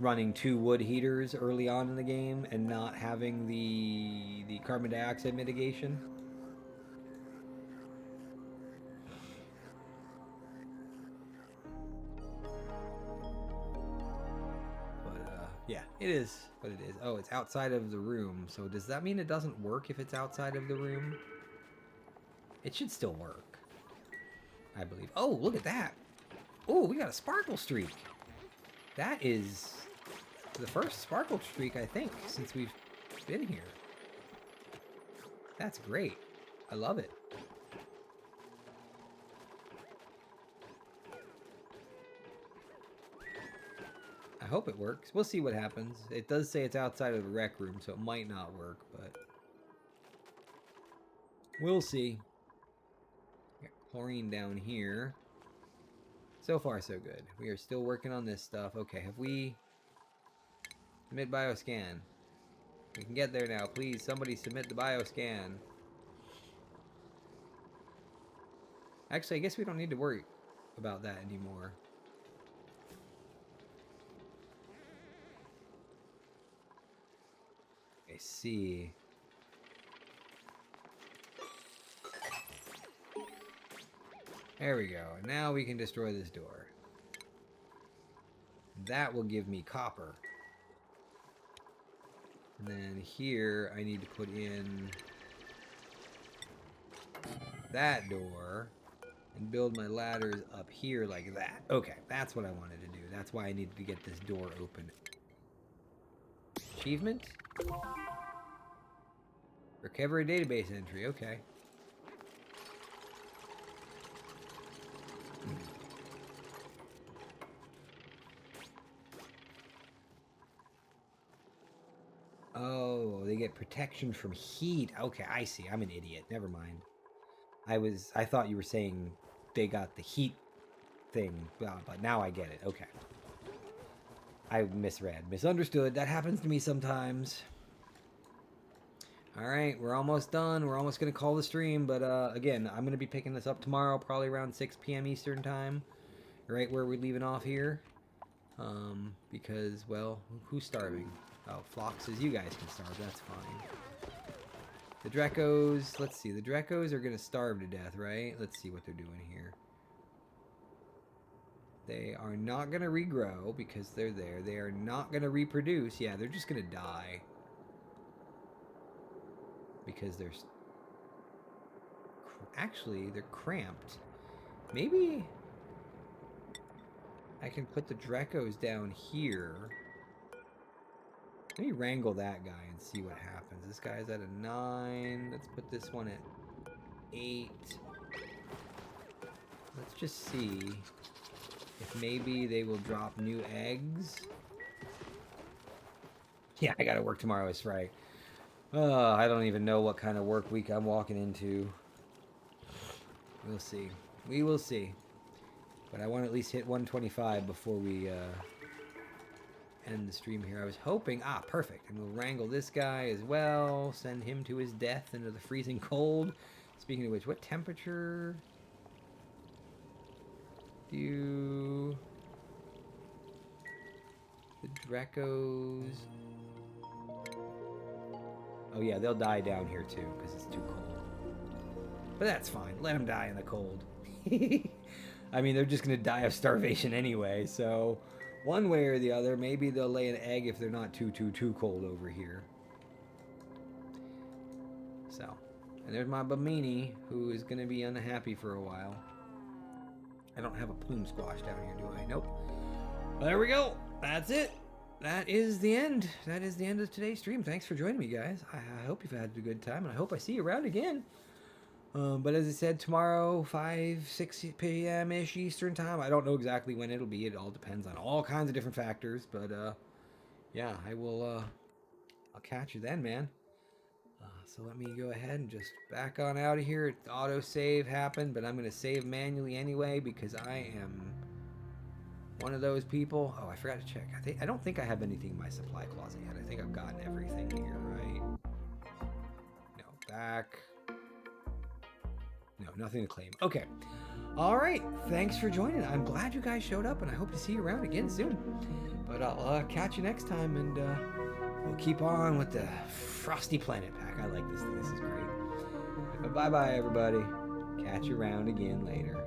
running 2 wood heaters early on in the game and not having the carbon dioxide mitigation. But yeah, it is what it is. Oh, it's outside of the room. So does that mean it doesn't work if it's outside of the room? It should still work, I believe. Oh, look at that. Oh, we got a sparkle streak. That is the first sparkle streak, I think, since we've been here. That's great. I love it. I hope it works. We'll see what happens. It does say it's outside of the rec room, so it might not work, but we'll see. Got chlorine down here. So far, so good. We are still working on this stuff. Okay, have we... Submit bioscan. We can get there now. Please, somebody submit the bioscan. Actually, I guess we don't need to worry about that anymore. I see. There we go. And now we can destroy this door. That will give me copper. And then here, I need to put in that door and build my ladders up here like that. Okay, that's what I wanted to do. That's why I needed to get this door open. Achievement? Recovery database entry, okay. Oh, they get protection from heat. Okay, I see. I'm an idiot. Never mind. I thought you were saying they got the heat thing, but now I get it. Okay. I misunderstood. That happens to me sometimes. All right, we're almost done. We're almost going to call the stream, but again, I'm going to be picking this up tomorrow, probably around 6 p.m. Eastern time, right where we're leaving off here. Because, well, who's starving? Oh, Floxes, you guys can starve, that's fine. The Drecos, let's see, the Drecos are going to starve to death, right? Let's see what they're doing here. They are not going to regrow because they're there. They are not going to reproduce. Yeah, they're just going to die. Because they're... Actually, they're cramped. Maybe I can put the Drecos down here. Let me wrangle that guy and see what happens. This guy's at a 9. Let's put this one at 8. Let's just see if maybe they will drop new eggs. Yeah, I gotta work tomorrow, it's right. I don't even know what kind of work week I'm walking into. We'll see. We will see. But I want to at least hit 125 before we end the stream here. I was hoping... Ah, perfect. And we'll wrangle this guy as well. Send him to his death into the freezing cold. Speaking of which, what temperature... do... the Drecos... Oh yeah, they'll die down here too, because it's too cold. But that's fine. Let them die in the cold. I mean, they're just going to die of starvation anyway, so... One way or the other, maybe they'll lay an egg if they're not too cold over here. So, and there's my Bamini, who is going to be unhappy for a while. I don't have a plume squash down here, do I? Nope. Well, there we go. That's it. That is the end. That is the end of today's stream. Thanks for joining me, guys. I hope you've had a good time, and I hope I see you around again. But as I said, tomorrow, 6 p.m.-ish Eastern time. I don't know exactly when it'll be. It all depends on all kinds of different factors. But, yeah, I will, I'll catch you then, man. So let me go ahead and just back on out of here. Auto-save happened, but I'm going to save manually anyway because I am one of those people. Oh, I forgot to check. I don't think I have anything in my supply closet yet. I think I've gotten everything here, right? No, back... No, nothing to claim. Okay. All right. Thanks for joining. I'm glad you guys showed up, and I hope to see you around again soon. But I'll catch you next time, and we'll keep on with the Frosty Planet Pack. I like this thing. This is great. But bye-bye, everybody. Catch you around again later.